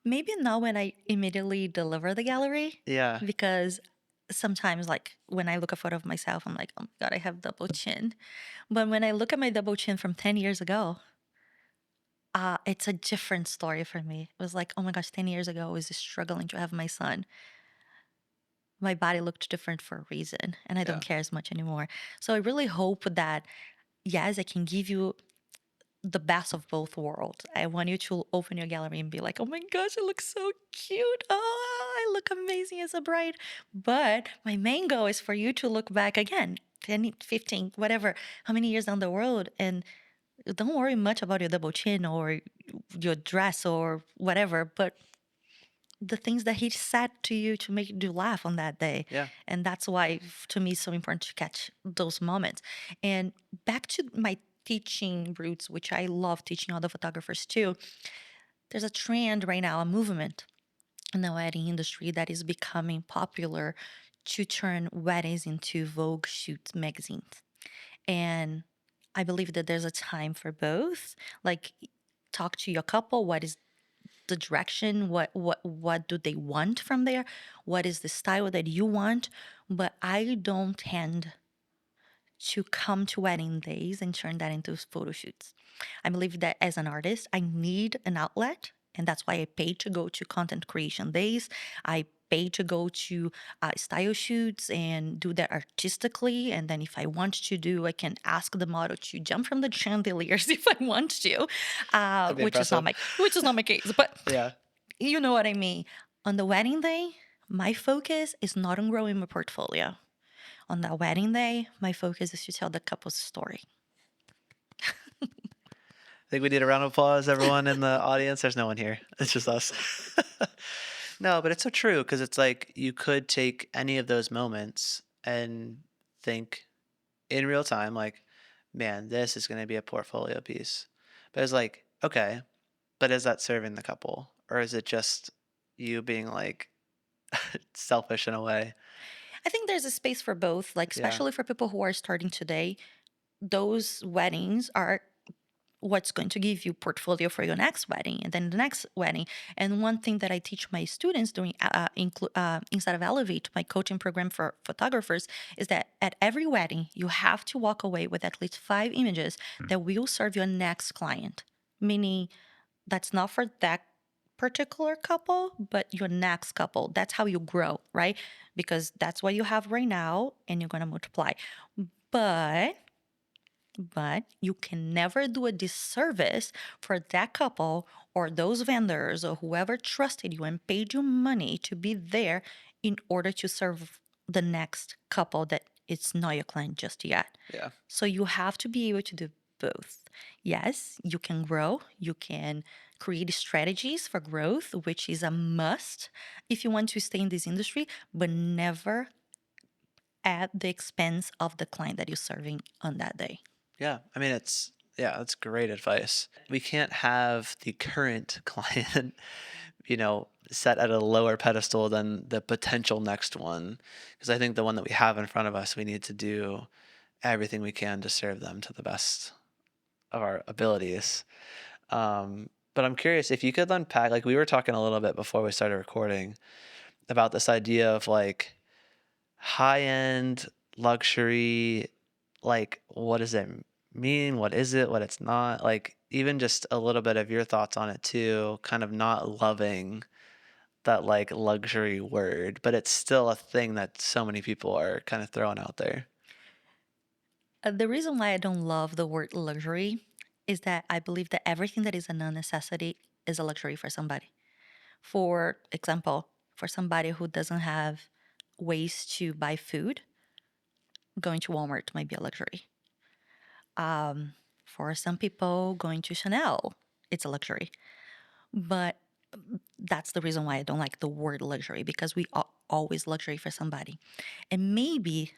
Maybe not when I immediately deliver the gallery, Yeah. because sometimes, like, when I look a photo of myself, I'm like, oh my God, I have double chin. But when I look at my double chin from 10 years ago, it's a different story for me. It was like, oh my gosh, 10 years ago, I was struggling to have my son. My body looked different for a reason, and I don't Yeah. care as much anymore. So I really hope that, yes, I can give you the best of both worlds. I want you to open your gallery and be like, oh my gosh, I look so cute. Oh, I look amazing as a bride. But my main goal is for you to look back again, 10, 15, whatever, how many years down the road, and don't worry much about your double chin or your dress or whatever, but the things that he said to you to make you laugh on that day. Yeah. And that's why, to me, it's so important to catch those moments. And back to my teaching roots, which I love teaching other photographers too, there's a trend right now, a movement in the wedding industry that is becoming popular to turn weddings into Vogue shoot magazines. And I believe that there's a time for both. Like, talk to your couple, what is the direction, what do they want from there, what is the style that you want. But I don't tend to come to wedding days and turn that into photo shoots. I believe that as an artist, I need an outlet. And that's why I pay to go to content creation days. I pay to go to style shoots and do that artistically. And then if I want to do, I can ask the model to jump from the chandeliers if I want to, That'd be which is not impressive. my case. But Yeah. you know what I mean. On the wedding day, my focus is not on growing my portfolio. On that wedding day, my focus is to tell the couple's story. I think we need a round of applause, everyone in the audience. There's no one here. It's just us. No, but it's so true because it's like you could take any of those moments and think in real time, like, man, this is going to be a portfolio piece. But it's like, okay, but is that serving the couple? Or is it just you being like selfish in a way? I think there's a space for both, like, Yeah. especially for people who are starting today. Those weddings are what's going to give you portfolio for your next wedding and then the next wedding. And one thing that I teach my students during inside of Elevate, my coaching program for photographers, is that at every wedding you have to walk away with at least 5 images that will serve your next client. Meaning, that's not for that particular couple, but your next couple. That's how you grow, right? Because that's what you have right now and you're going to multiply. But you can never do a disservice for that couple or those vendors or whoever trusted you and paid you money to be there in order to serve the next couple that it's not your client just yet. Yeah. So you have to be able to do both. Yes, you can grow, you can create strategies for growth, which is a must if you want to stay in this industry, but never at the expense of the client that you're serving on that day. Yeah. I mean, yeah, that's great advice. We can't have the current client, set at a lower pedestal than the potential next one. Because I think the one that we have in front of us, we need to do everything we can to serve them to the best of our abilities. But I'm curious if you could unpack, like we were talking a little bit before we started recording about this idea of like high end luxury, like what does it mean? What is it? What it's not? Like even just a little bit of your thoughts on it too, kind of not loving that like luxury word, but it's still a thing that so many people are kind of throwing out there. The reason why I don't love the word luxury is that I believe that everything that is a non necessity is a luxury for somebody. For example, for somebody who doesn't have ways to buy food, going to Walmart might be a luxury. For some people, going to Chanel, it's a luxury. But that's the reason why I don't like the word luxury because we are always luxury for somebody. And maybe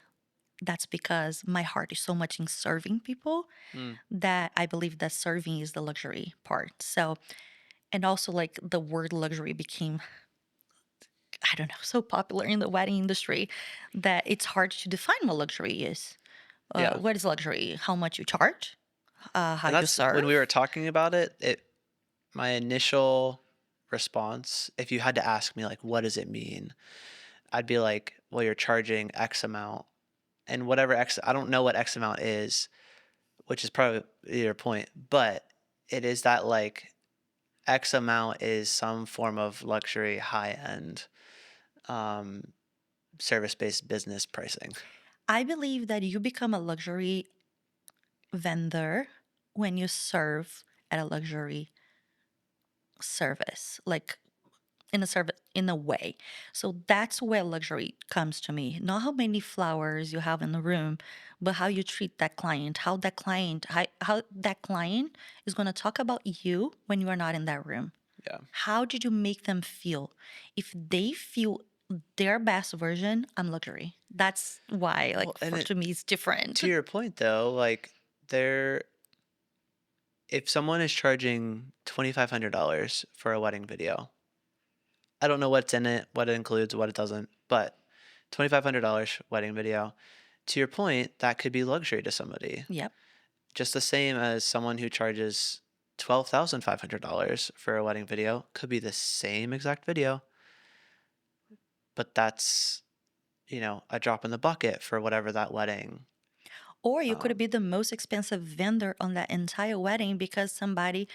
that's because my heart is so much in serving people Mm, that I believe that serving is the luxury part. So, and also like the word luxury became, I don't know, so popular in the wedding industry that it's hard to define what luxury is. yeah. What is luxury? How much you charge? How And you that's when we were serve? talking about it, my initial response, if you had to ask me like what does it mean? I'd be like, well, you're charging X amount and whatever X, I don't know what X amount is, which is probably your point, but it is that like X amount is some form of luxury, high end, um, service based business pricing. I believe that you become a luxury vendor when you serve at a luxury service, like in a service in a way. So that's where luxury comes to me. Not how many flowers you have in the room, but how you treat that client, how that client is going to talk about you when you are not in that room. Yeah. How did you make them feel? If they feel their best version, I'm luxury. That's why, Well, like, and for to me, it's different. to your point though, like there, if someone is charging $2,500 for a wedding video, I don't know what's in it, what it includes, what it doesn't, but $2,500 wedding video. To your point, that could be luxury to somebody. Yep. Just the same as someone who charges $12,500 for a wedding video could be the same exact video, but that's, a drop in the bucket for whatever that wedding. Or you could Um, be the most expensive vendor on that entire wedding because somebody,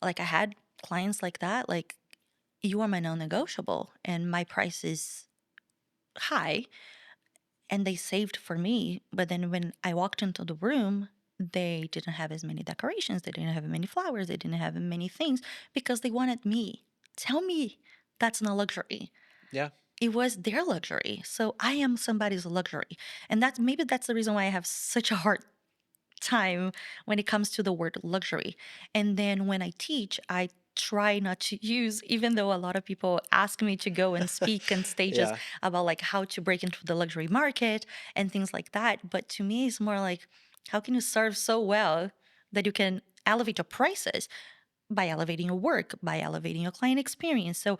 like I had clients like that, like you are my non-negotiable and my price is high and they saved for me. But then when I walked into the room, they didn't have as many decorations, they didn't have many flowers, they didn't have many things because they wanted me. Tell me that's not luxury. yeah, It was their luxury. So I am somebody's luxury. And that's the reason why I have such a hard time when it comes to the word luxury. And then when I teach, I try not to use, even though a lot of people ask me to go and speak on stages yeah, about like how to break into the luxury market and things like that. But to me, it's more like, how can you serve so well that you can elevate your prices by elevating your work, by elevating your client experience? So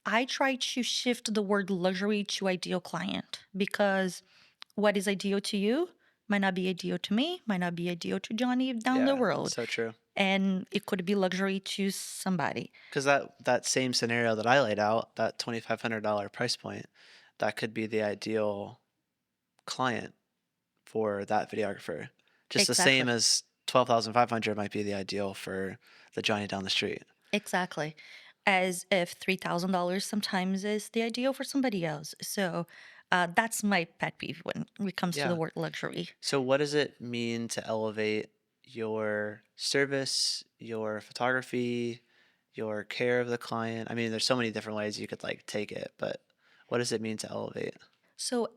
I try to shift the word luxury to ideal client because what is ideal to you might not be ideal to me, might not be ideal to Johnny down the yeah. road. So true. And it could be luxury to somebody. Because that same scenario that I laid out, that $2,500 price point, that could be the ideal client for that videographer. Just the same Exactly. as 12,500 might be the ideal for the Johnny down the street. Exactly. As if $3,000 sometimes is the ideal for somebody else. So that's my pet peeve when it comes to the Yeah. word luxury. So what does it mean to elevate your service, your photography, your care of the client? I mean, there's so many different ways you could like take it, but what does it mean to elevate? So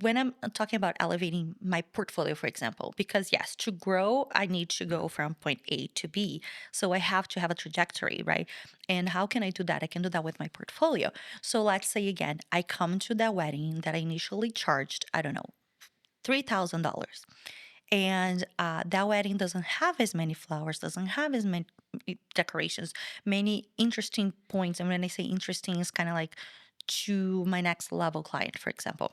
when I'm talking about elevating my portfolio, for example, because yes, to grow, I need to go from point A to B. So I have to have a trajectory, right? And how can I do that? I can do that with my portfolio. So let's say again, I come to that wedding that I initially charged, I don't know, $3,000. And that wedding doesn't have as many flowers, doesn't have as many decorations, many interesting points. And when I say interesting, it's kind of like to my next level client, for example.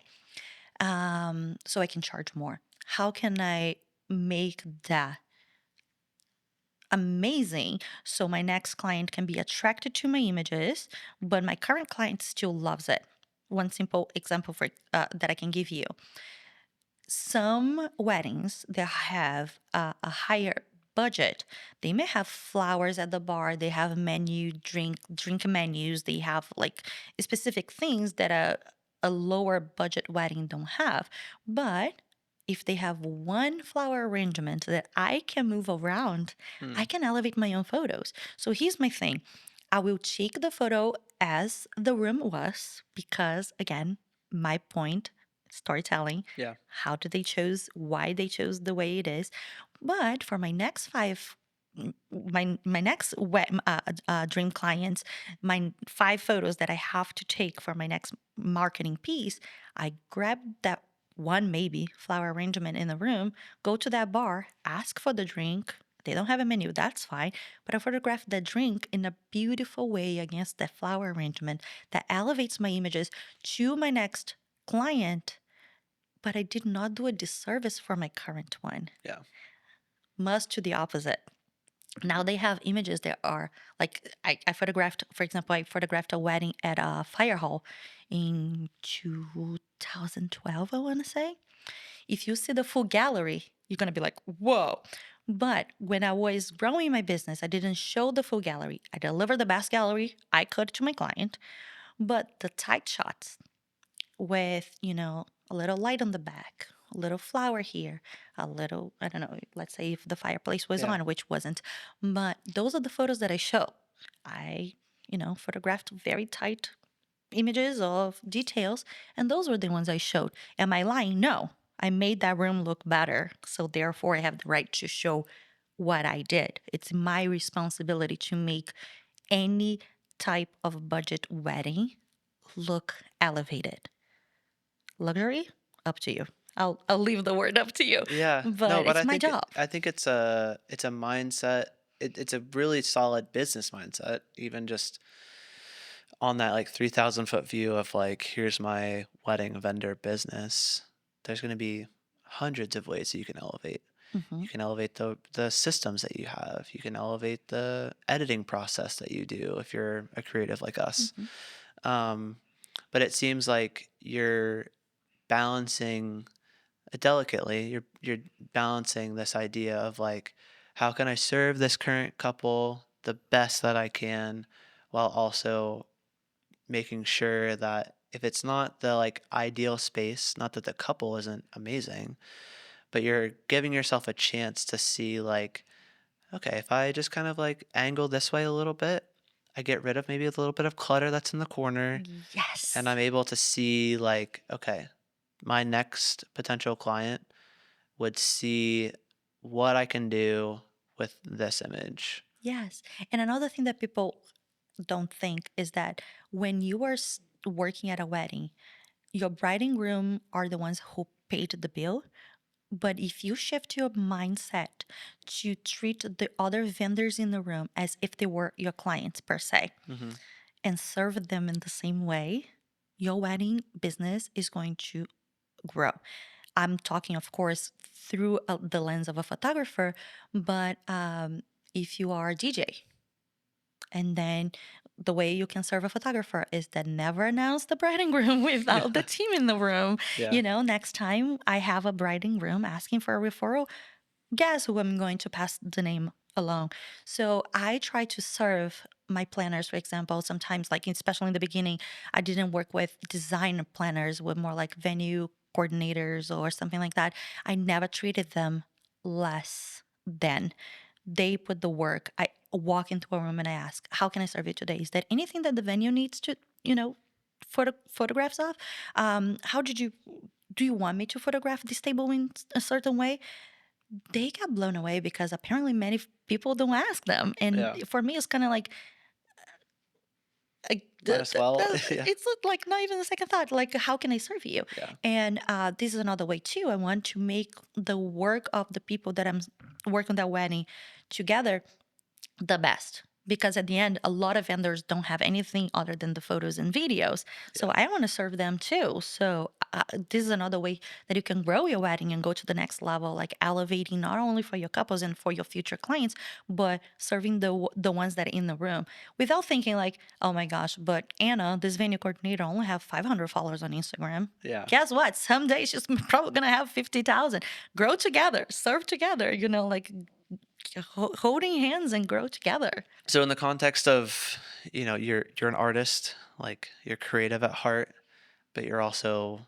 so I can charge more? How can I make that amazing so my next client can be attracted to my images, but my current client still loves it? One simple example for that I can give you: some weddings that have a higher budget, they may have flowers at the bar, they have drink menus, they have like specific things that a lower budget wedding don't have. But if they have one flower arrangement that I can move around, I Hmm. can elevate my own photos. So here's my thing: I will take the photo as the room was, because again, my point, storytelling, Yeah. how did they chose, why they chose the way it is. But for my next my next dream clients, my 5 photos that I have to take for my next marketing piece, I grab that one maybe flower arrangement in the room, go to that bar, ask for the drink. They don't have a menu, that's fine. But I photograph the drink in a beautiful way against that flower arrangement that elevates my images to my next client. But I did not do a disservice for my current one. Yeah. Must to the opposite. Now they have images that are like, I photographed, for example, I photographed a wedding at a fire hall in 2012, I want to say. If you see the full gallery, you're going to be like, whoa. But when I was growing my business, I didn't show the full gallery. I delivered the best gallery I could to my client, but the tight shots with, a little light on the back, a little flower here, a little, I don't know, let's say if the fireplace was Yeah. on, which wasn't. But those are the photos that I show. I, photographed very tight images of details, and those were the ones I showed. Am I lying? No. I made that room look better. So therefore, I have the right to show what I did. It's my responsibility to make any type of budget wedding look elevated. Luxury? Up to you. I'll leave the word up to you. Yeah. No, But but it's my job. I think it's a mindset. It's a really solid business mindset. Even just on that like 3,000 foot view of like, here's my wedding vendor business. There's going to be hundreds of ways that you can elevate. Hmm. You can elevate the systems that you have. You can elevate the editing process that you do if you're a creative like us. Hmm. Um, but it seems like you're balancing delicately. You're balancing this idea of like, how can I serve this current couple the best that I can, while also making sure that if it's not the like ideal space, not that the couple isn't amazing, but you're giving yourself a chance to see like, okay, if I just kind of like angle this way a little bit, I get rid of maybe a little bit of clutter that's in the corner, and I'm Yes. able to see like, okay, my next potential client would see what I can do with this image. Yes. And another thing that people don't think is that when you are working at a wedding, your bride and groom are the ones who paid the bill. But if you shift your mindset to treat the other vendors in the room as if they were your clients per se, Hmm. and serve them in the same way, your wedding business is going to grow. I'm talking, of course, through the lens of a photographer, but if you are a DJ, and then the way you can serve a photographer is that never announce the bride and groom without the team in the room. Yeah. Next time I have a bride and groom asking for a referral, guess who I'm going to pass the name along. So I try to serve my planners, for example. Sometimes, like especially in the beginning, I didn't work with design planners, with more like venue coordinators or something like that. I never treated them less than. They put the work. I walk into a room and I ask, how can I serve you today? Is there anything that the venue needs to, photographs of? How do you want me to photograph this table in a certain way? They got blown away because apparently many people don't ask them. And Yeah. for me, it's kind of like, Might as well. Yeah. it's like not even a second thought. Like, how can I serve you? Yeah. And this is another way too. I want to make the work of the people that I'm working on that wedding together the best. because at the end a lot of vendors don't have anything other than the photos and videos, so Yeah. I want to serve them too. So this is another way that you can grow your wedding and go to the next level, like elevating not only for your couples and for your future clients, but serving the ones that are in the room, without thinking like, oh my gosh, but Anna, this venue coordinator, only have 500 followers on Instagram. Yeah. Guess what, someday she's probably gonna have 50,000. Grow together, serve together, like holding hands and grow together. So in the context of, you're an artist, like you're creative at heart, but you're also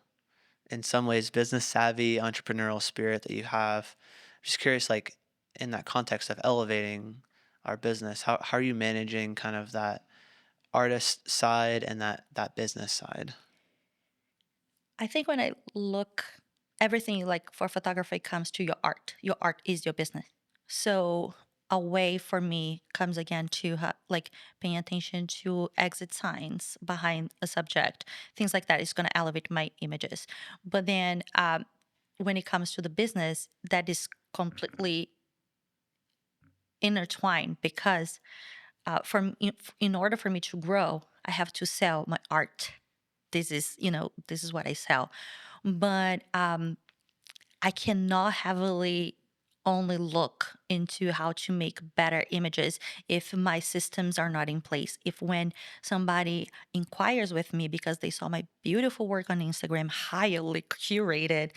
in some ways business savvy, entrepreneurial spirit that you have. I'm just curious, like in that context of elevating our business, how are you managing kind of that artist side and that business side? I think when I look, everything like for photography comes to your art. Your art is your business. So a way for me comes again to like paying attention to exit signs behind a subject, things like that is going to elevate my images. But then when it comes to the business, that is completely intertwined because in order for me to grow, I have to sell my art. This is what I sell. But I cannot heavily only look into how to make better images if my systems are not in place. If when somebody inquires with me because they saw my beautiful work on Instagram, highly curated,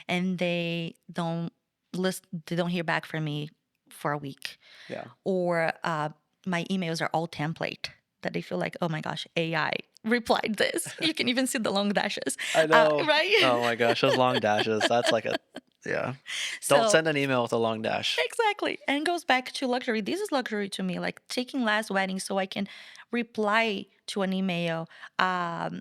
and they don't hear back from me for a week, Yeah. or my emails are all template that they feel like, oh my gosh, AI replied this. You can even see the long dashes, I know. right? Oh my gosh, those long dashes. That's like yeah. Don't So send an email with a long dash. exactly, and goes back to luxury. This is luxury to me, like taking last wedding so I can reply to an email. Um,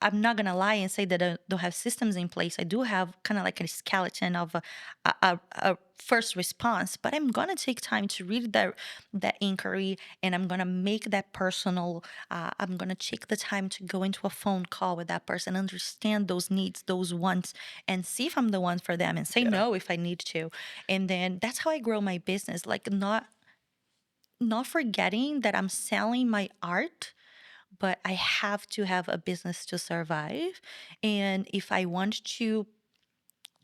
I'm not gonna lie and say that I don't have systems in place. I do have kind of like a skeleton of a first response, but I'm gonna take time to read that inquiry, and I'm gonna make that personal. I'm gonna take the time to go into a phone call with that person, understand those needs, those wants, and see if I'm the one for them, and say Yeah. no if I need to. And then that's how I grow my business. Like not forgetting that I'm selling my art, but I have to have a business to survive. And if I want to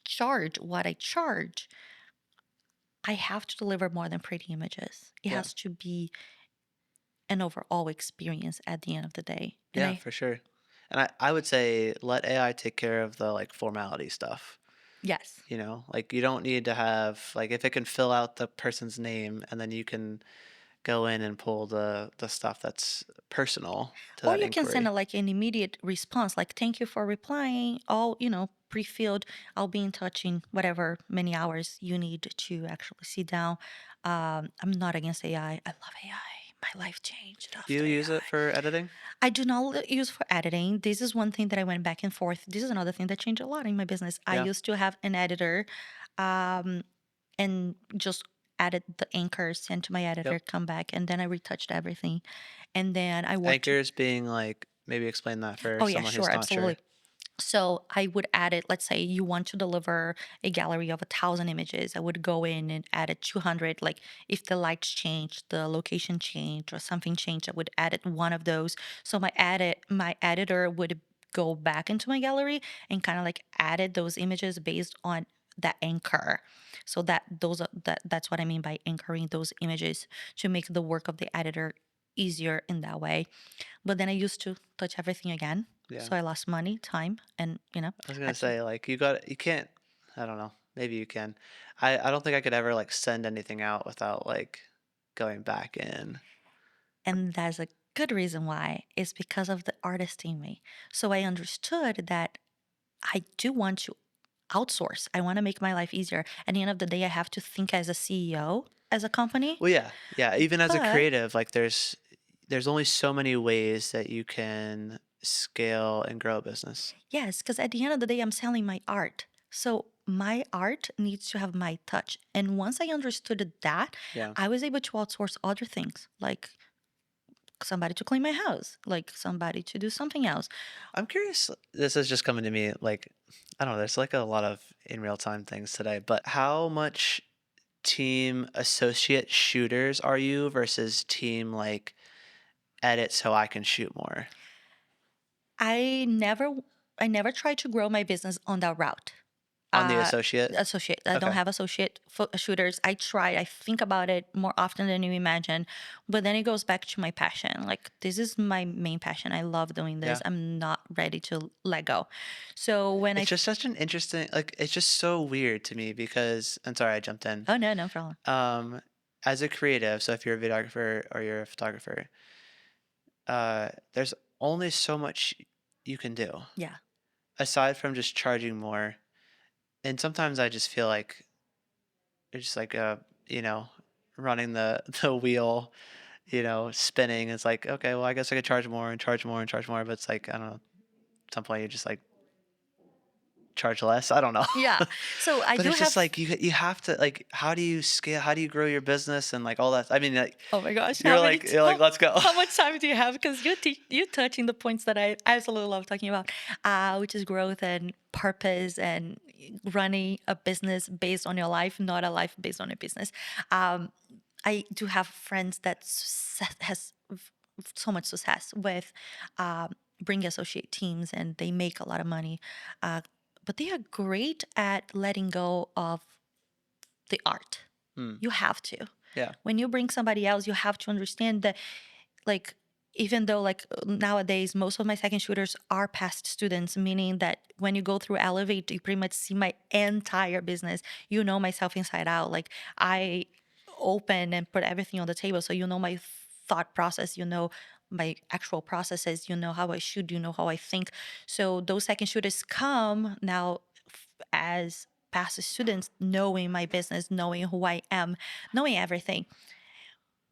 charge what I charge, I have to deliver more than pretty images. It Yeah. has to be an overall experience at the end of the day. And Yeah, for sure. And I would say let AI take care of the like formality stuff. yes. Like you don't need to have like if it can fill out the person's name and then you can go in and pull the stuff that's personal to Or that you can send inquiry. like an immediate response, like, thank you for replying, all, pre filled. I'll be in touch in whatever many hours you need to actually sit down. I'm not against AI. I love AI. My life changed Do you after use it AI. for editing? I do not use for editing. This is one thing that I went back and forth. This is another thing that changed a lot in my business. I Yeah. used to have an editor, um, and just added the anchors, sent to my editor, Yep. come back, and then I retouched everything. And then I worked. Anchors being like maybe explain that for Oh yeah, someone sure, who's not sure. absolutely. So I would add it. Let's say you want to deliver a gallery of 1,000 images. I would go in and add it 200. Like if the lights change, the location changed, or something changed, I would add it one of those. So my editor would go back into my gallery and kind of like added those images based on that anchor. So that's what I mean by anchoring those images to make the work of the editor easier in that way. But then I used to touch everything again. Yeah. So I lost money, time, and I was gonna had to. say like you can't. I don't know. Maybe you can. I don't think I could ever like send anything out without like going back in. And that's a good reason why is because of the artist in me. So I understood that I do want to outsource. I want to make my life easier. At the end of the day, I have to think as a CEO as a company. Well, yeah, yeah. Even as a But creative, like there's only so many ways that you can scale and grow a business. yes, because at the end of the day, I'm selling my art. So my art needs to have my touch. And once I understood that, Yeah. I was able to outsource other things like somebody to clean my house, like somebody to do something else. I'm curious. This is just coming to me like I don't know. There's like a lot of in real time things today, but how much team associate shooters are you versus team like edit so I can shoot more I never I never tried to grow my business on that route. on the Uh, associate? associate. I don't Okay. have associate shooters. I try. I think about it more often than you imagine, but then it goes back to my passion. Like this is my main passion. I love doing this. Yeah. I'm not ready to let go. So when It's just such an interesting like it's just so weird to me because I'm sorry I jumped in. oh no, no problem. Um as a creative, so if you're a videographer or you're a photographer, there's only so much you can do Yeah. aside from just charging more. And sometimes I just feel like it's just like you know, running the the wheel, spinning. It's like, okay, well I guess I could charge more and charge more and charge more, but it's like, I don't know, at some point you just like charge less. I don't know. Yeah. So I But do it's just have. like you have to like how do you scale, how do you grow your business and like all that. I mean like Oh my gosh, you're like you're like let's go. how much time do you have? Because you touching the points that I absolutely love talking about, which is growth and purpose and running a business based on your life, not a life based on a business. Um, I do have friends that has so much success with bring associate teams, and they make a lot of money, uh, but they are great at letting go of the art. Hmm. You have to. Yeah. When you bring somebody else, you have to understand that, like, even though like nowadays most of my second shooters are past students, meaning that when you go through Elevate, you pretty much see my entire business. You know myself inside out. Like I open and put everything on the table, so you know my thought process. You know my actual processes. You know how I shoot. You know how I think. So those second shooters come now as past students, knowing my business, knowing who I am, knowing everything.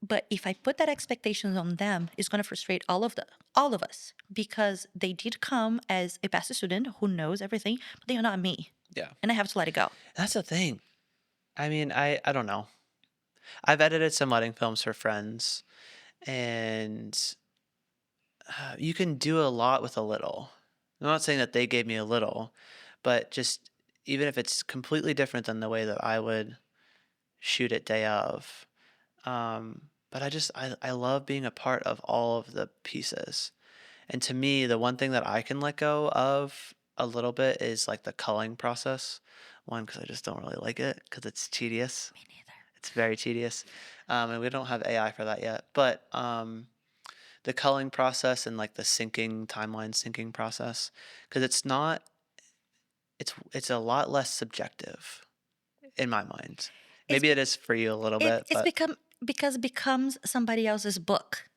But if I put that expectations on them, it's going to frustrate all of us, because they did come as a past student who knows everything, but they are not me, Yeah. and I have to let it go. That's the thing. I mean, I don't know. I've edited some wedding films for friends and you can do a lot with a little. I'm not saying that they gave me a little, but just even if it's completely different than the way that I would shoot it day of. But I love being a part of all of the pieces. And to me, the one thing that I can let go of a little bit is like the culling process. One, because I just don't really like it because it's tedious. Me neither. It's very tedious. And we don't have AI for that yet. But the culling process and like the syncing timeline syncing process, because it's a lot less subjective in my mind. It's Maybe it is for you a little bit, it's but become because it becomes somebody else's book.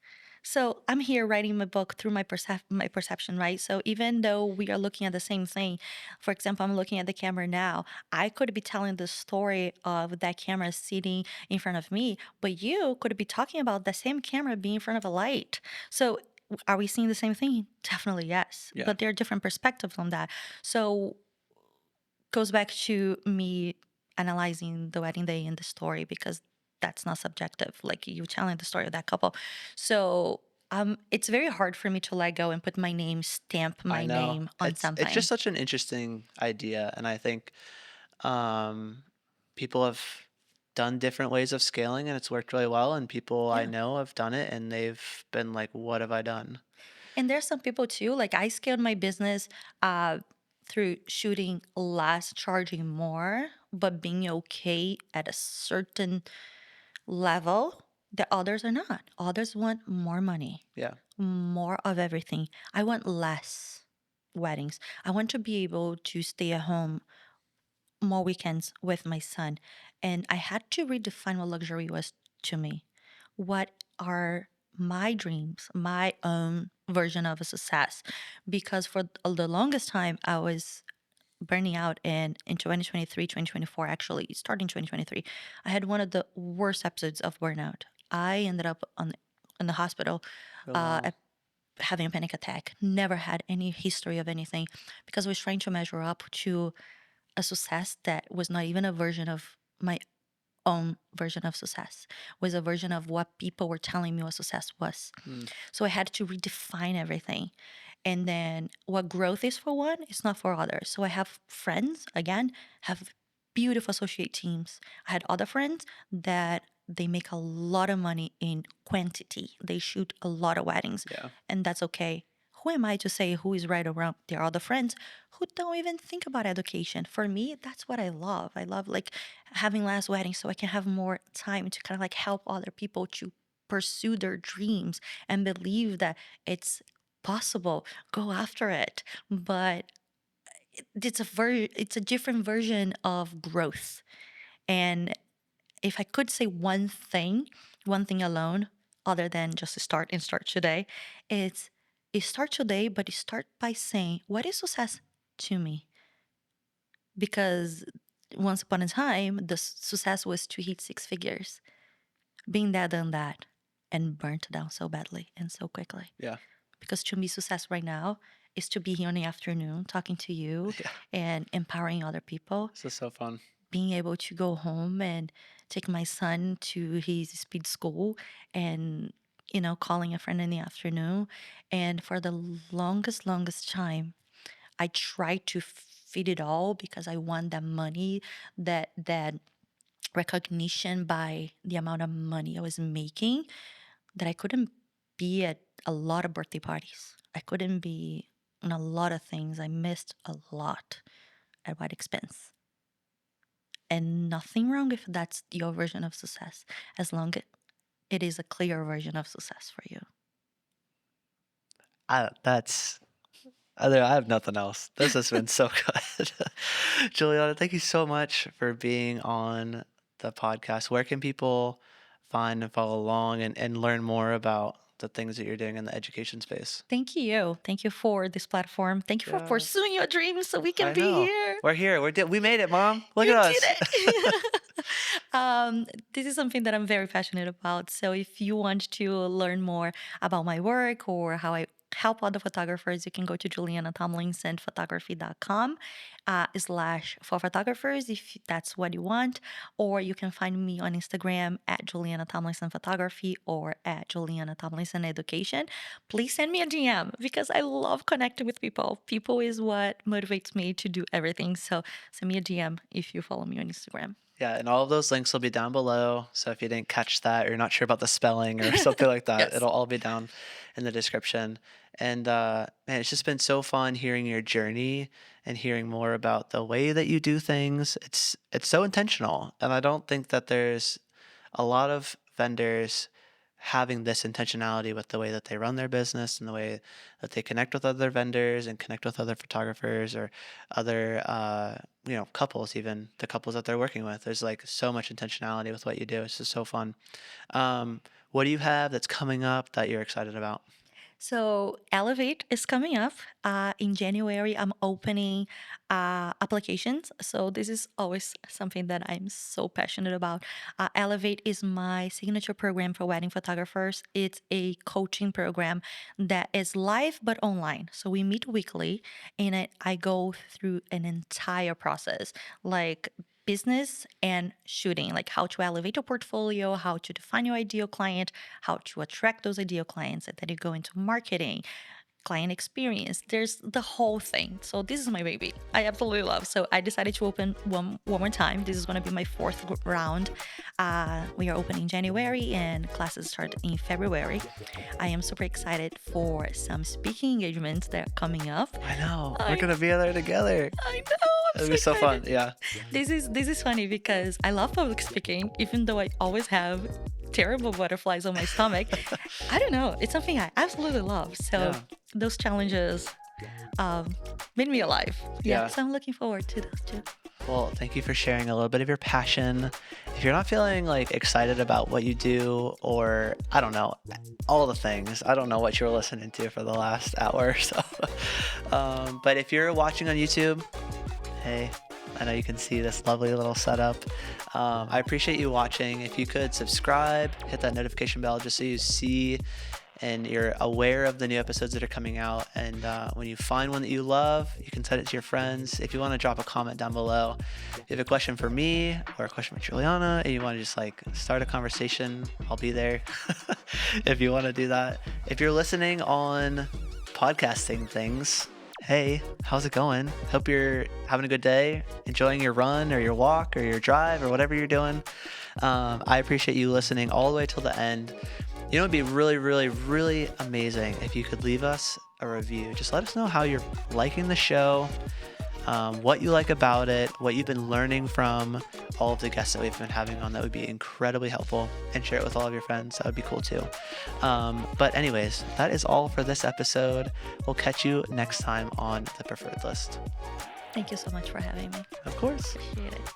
So I'm here writing my book through my perception, right? So even though we are looking at the same thing, for example, I'm looking at the camera now. I could be telling the story of that camera sitting in front of me, but you could be talking about the same camera being in front of a light. So are we seeing the same thing? Definitely yes, yeah, but there are different perspectives on that. So goes back to me analyzing the wedding day and the story, because that's not subjective. Like you telling the story of that couple. So it's very hard for me to let go and put my name, stamp I my know. name on It's just something. such an interesting idea, and I think um, people have done different ways of scaling, and it's worked really well. And people I Yeah. know have done it, and they've been like, "What have I done?" And there's some people too, like I scaled my business uh, through shooting less, charging more, but being okay at a certain level that others are not. Others want more money, Yeah, more of everything. I want less weddings. I want to be able to stay at home more weekends with my son. And I had to redefine what luxury was to me. What are my dreams, my own version of a success? Because for the longest time, I was burning out. And in 2023, 2024, actually, starting 2023, I had one of the worst episodes of burnout. I ended up in the hospital oh wow, at having a panic attack. Never had any history of anything, because I was trying to measure up to a success that was not even a version of my own version of success, was a version of what people were telling me what success was. hmm. So I had to redefine everything. And then what growth is for one is not for others. So I have friends, again, have beautiful associate teams. I had other friends that they make a lot of money in quantity. They shoot a lot of weddings, Yeah. and that's okay. Who am I to say who is right or wrong? There are other friends who don't even think about education. For me, that's what I love. I love like having less weddings so I can have more time to kind of like help other people to pursue their dreams and believe that it's possible. Go after it. But it's a different version of growth. And if I could say one thing alone, other than just to start and start today, it's you start today, but you start by saying, what is success to me? Because once upon a time, the success was to hit six figures. Being that, done that, and burnt down so badly and so quickly. Yeah. Because to me, success right now is to be here in the afternoon talking to you Yeah. and empowering other people, This is so fun. being able to go home and take my son to his speed school and calling a friend in the afternoon. And for the longest time I tried to fit it all because I want that money, that recognition by the amount of money I was making, that I couldn't be at a lot of birthday parties. I couldn't be on a lot of things. I missed a lot. At what expense? And nothing wrong if that's your version of success, as long as it is a clear version of success for you. That's I have nothing else. This has been so good. Juliana, thank you so much for being on the podcast. Where can people find and follow along and learn more about the things that you're doing in the education space? Thank you. Thank you for this platform. Thank you for Yeah, pursuing your dreams so we can I be know. here. We're here. We made it, Mom. Look You at did us. it. This is something that I'm very passionate about. So if you want to learn more about my work or how I help other photographers, you can go to julianatomlinsonphotography.com / for photographers if that's what you want. Or you can find me on Instagram at Juliana Tomlinson Photography or at Juliana Tomlinson Education. Please send me a DM because I love connecting with people. People is what motivates me to do everything. So send me a DM if you follow me on Instagram. Yeah, and all of those links will be down below. So if you didn't catch that or you're not sure about the spelling or something like that, Yes. it'll all be down in the description. And man, it's just been so fun hearing your journey and hearing more about the way that you do things. It's so intentional, and I don't think that there's a lot of vendors having this intentionality with the way that they run their business and the way that they connect with other vendors and connect with other photographers or other couples, even the couples that they're working with. There's like so much intentionality with what you do. It's just so fun. What do you have that's coming up that you're excited about? So Elevate is coming up in January. I'm opening applications. So this is always something that I'm so passionate about. Elevate is my signature program for wedding photographers. It's a coaching program that is live but online. So we meet weekly, and I go through an entire process, like business and shooting, like how to elevate your portfolio, how to define your ideal client, how to attract those ideal clients, and then you go into marketing, client experience. There's the whole thing. So this is my baby. I absolutely love. So I decided to open one more time. This is going to be my fourth round. We are opening January and classes start in February. I am super excited for some speaking engagements that are coming up. I know. We're I, gonna be there together. I know. I'm It'll so be so fun. excited. Yeah. This is funny because I love public speaking, even though I always have terrible butterflies on my stomach. I don't know. It's something I absolutely love. So Yeah. those challenges made me alive. Yeah. So I'm looking forward to those too. Well, thank you for sharing a little bit of your passion. If you're not feeling like excited about what you do, or I don't know, all the things, I don't know what you were listening to for the last hour or so. But if you're watching on YouTube, hey, I know you can see this lovely little setup. I appreciate you watching. If you could subscribe, hit that notification bell just so you see and you're aware of the new episodes that are coming out. And when you find one that you love, you can send it to your friends. If you want to drop a comment down below, if you have a question for me or a question for Juliana, and you want to just like start a conversation, I'll be there if you want to do that. If you're listening on podcasting things, Hey, how's it going? Hope you're having a good day, enjoying your run or your walk or your drive or whatever you're doing. I appreciate you listening all the way till the end. You know, it'd be really, really, really amazing if you could leave us a review. Just let us know how you're liking the show, what you like about it, what you've been learning from all of the guests that we've been having on. That would be incredibly helpful. And share it with all of your friends. That would be cool too. But anyways, that is all for this episode. We'll catch you next time on the preferred list. Thank you so much for having me. Of course. Appreciate it.